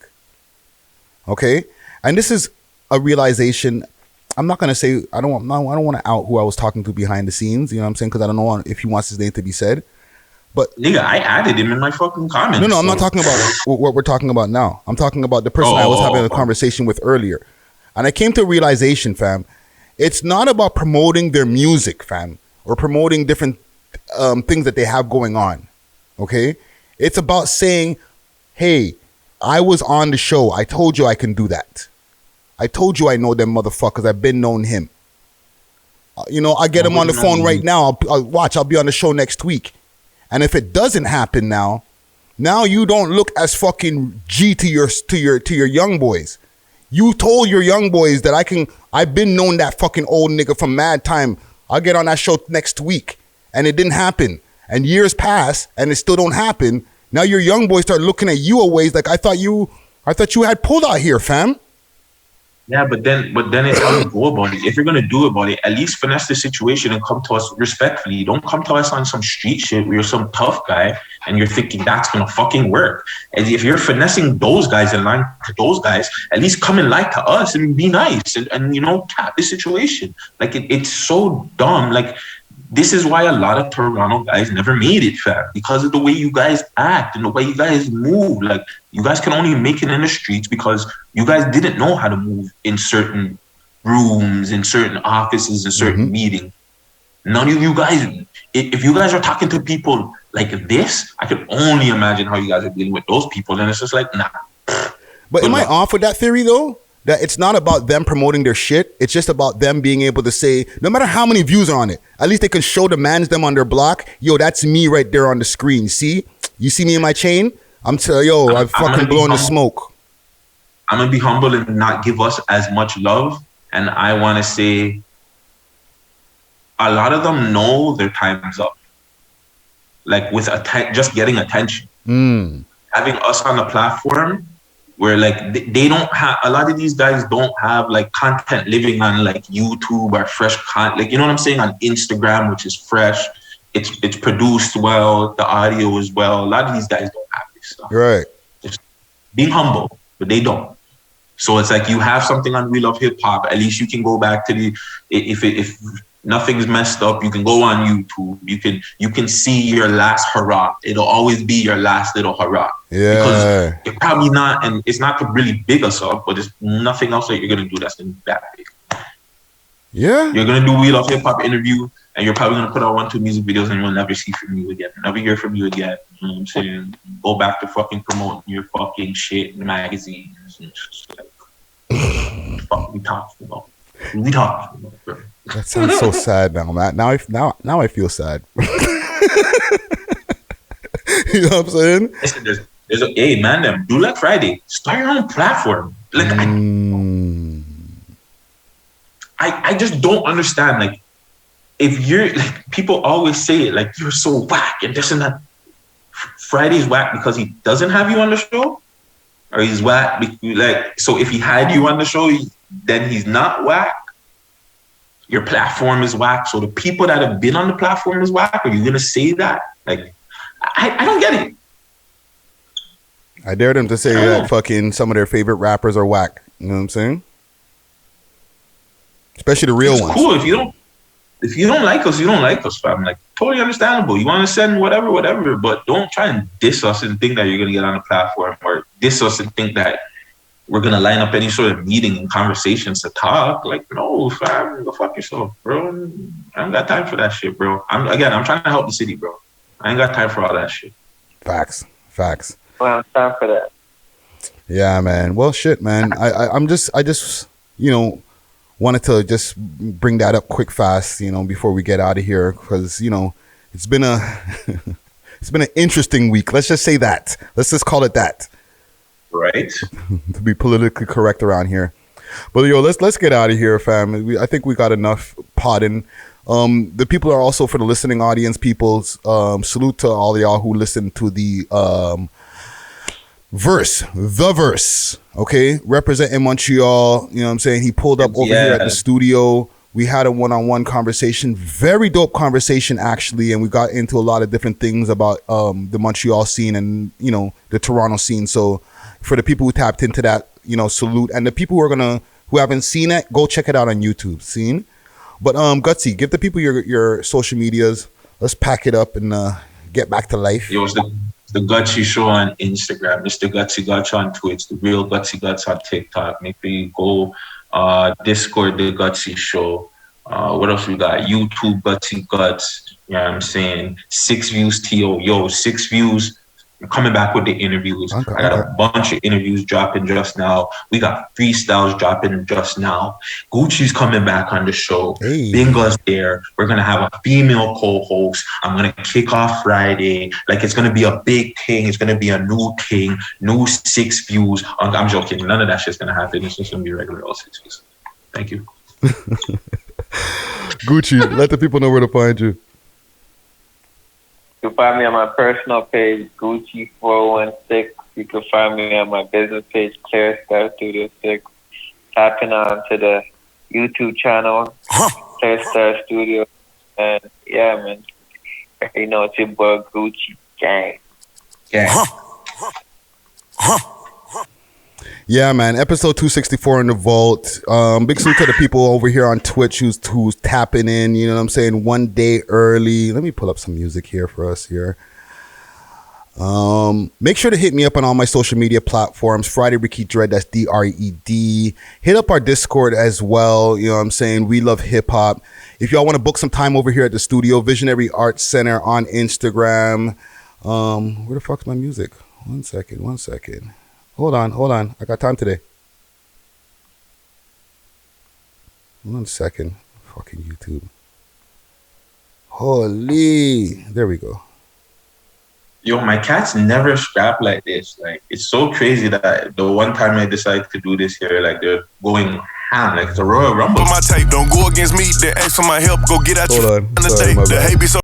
Okay, and this is a realization. I'm not gonna say I don't want to out who I was talking to behind the scenes. You know what I'm saying? Because I don't know if he wants his name to be said. But nigga, I added him in my fucking comments. No, I'm not talking about what we're talking about now. I'm talking about the person I was having a conversation with earlier, and I came to a realization, fam. It's not about promoting their music, fam, or promoting different things that they have going on. Okay, it's about saying, hey, I was on the show. I told you I can do that. I told you I know them motherfuckers. I've been known him. You know, I get him on the phone right now. I'll be on the show next week. And if it doesn't happen now you don't look as fucking G to your young boys. You told your young boys that I've been known that fucking old nigga from mad time. I'll get on that show next week. And it didn't happen. And years pass and it still don't happen. Now your young boys start looking at you a ways like I thought you had pulled out here, fam. Yeah, but then it's how you go about it. If you're gonna do about it, at least finesse the situation and come to us respectfully. Don't come to us on some street shit where you're some tough guy and you're thinking that's gonna fucking work. And if you're finessing those guys in line to those guys, at least come and lie to us and be nice and you know, tap the situation. Like it's so dumb. Like, this is why a lot of Toronto guys never made it, fam, because of the way you guys act and the way you guys move. Like, you guys can only make it in the streets because you guys didn't know how to move in certain rooms, in certain offices, in certain meetings. None of you guys, if you guys are talking to people like this, I can only imagine how you guys are dealing with those people. And it's just like, nah. But am I off with that theory though? That it's not about them promoting their shit. It's just about them being able to say, no matter how many views are on it, at least they can show the mans them on their block. Yo, that's me right there on the screen. See? You see me in my chain? I'm fucking blowing the smoke. I'm going to be humble and not give us as much love. And I want to say, a lot of them know their time's up. Like with just getting attention. Having us on the platform where like they don't have, a lot of these guys don't have like content living on like YouTube or fresh content. Like, you know what I'm saying? On Instagram, which is fresh. It's produced well. The audio is well. A lot of these guys don't have this stuff. Right. Just being humble, but they don't. So it's like you have something on We Love Hip Hop. At least you can go back to if nothing's messed up, you can go on YouTube. You can see your last hurrah. It'll always be your last little hurrah. Yeah. Because you're probably not, and it's not to really big us up, but there's nothing else that you're gonna do that's gonna be that big. Yeah. You're gonna do We Love Hip Hop interview, and you're probably gonna put out 1-2 music videos, and you'll never see from you again. Never hear from you again. You know what I'm saying? Go back to fucking promoting your fucking shit in magazines. And just like, fuck we talking about? We talking about, bro. That sounds so sad now, Matt. Now I feel sad. You know what I'm saying? Listen, there's a hey man, them do like Friday. Start your own platform. Like I just don't understand. Like if you're like people always say it like you're so whack and this and that. Friday's whack because he doesn't have you on the show, or he's whack like so. If he had you on the show, then he's not whack. Your platform is whack. So the people that have been on the platform is whack. Are you gonna say that? Like, I don't get it. I dare them to say that fucking some of their favorite rappers are whack. You know what I'm saying? Especially the real ones. Cool. If you don't like us, you don't like us, fam. Like, totally understandable. You want to send whatever, but don't try and diss us and think that you're gonna get on the platform, or diss us and think that we're gonna line up any sort of meeting and conversations to talk. Like, no, fam, go fuck yourself, bro. I ain't got time for that shit, bro. I'm trying to help the city, bro. I ain't got time for all that shit. Facts. Well, it's time for that. Yeah, man. Well, shit, man. I just wanted to just bring that up quick, fast, before we get out of here, because it's been an interesting week. Let's just say that. Let's just call it that. Right. To be politically correct around here. But yo, let's get out of here, fam. I think we got enough podding. The people are also, for the listening audience, people's salute to all of y'all who listen to the verse, okay? Representing Montreal, you know what I'm saying? He pulled up over here at the studio. We had a one-on-one conversation, very dope conversation actually, and we got into a lot of different things about the Montreal scene and the Toronto scene. So for the people who tapped into that, salute, and the people who haven't seen it, go check it out on YouTube. Seen? But Gutsy, give the people your social medias. Let's pack it up and get back to life. Yo, it's the Gutsy Show on Instagram. It's the Gutsy Guts on Twitch. The real Gutsy Guts on TikTok. Make sure you go Discord, the Gutsy Show. What else we got? YouTube, Gutsy Guts. You know what I'm saying? 6 Views TO. Yo, 6 Views. I'm coming back with the interviews. Okay, I got a bunch of interviews dropping just now. We got freestyles dropping just now. Gucci's coming back on the show. Hey. Binga's there. We're going to have a female co-host. I'm going to kick off Friday. Like, it's going to be a big thing. It's going to be a new thing. New 6 Views. I'm joking. None of that shit's going to happen. It's just going to be regular old 6 Views. Thank you. Gucci, let the people know where to find you. You can find me on my personal page, Gucci416. You can find me on my business page, Clear Star Studio 6. Tapping on to the YouTube channel, Clear Star Studio. And yeah, man, you know it's your boy Gucci gang. Yeah, man. Episode 264 in the vault. Big salute to the people over here on Twitch who's tapping in. You know what I'm saying? One day early. Let me pull up some music here for us here. Make sure to hit me up on all my social media platforms. Friday Ricky Dred, that's DRED. Hit up our Discord as well. You know what I'm saying? We love hip hop. If y'all want to book some time over here at the studio, Visionary Arts Center on Instagram. Where the fuck's my music? One second. Hold on. I got time today. 1 second. Fucking YouTube. Holy. There we go. Yo, my cats never scrap like this. Like, it's so crazy that the one time I decided to do this here, like, they're going ham. Like, it's a Royal Rumble. But my tape don't go against me. They ask for my help. Go get out Hold your on. Sorry, my bad. The hate be so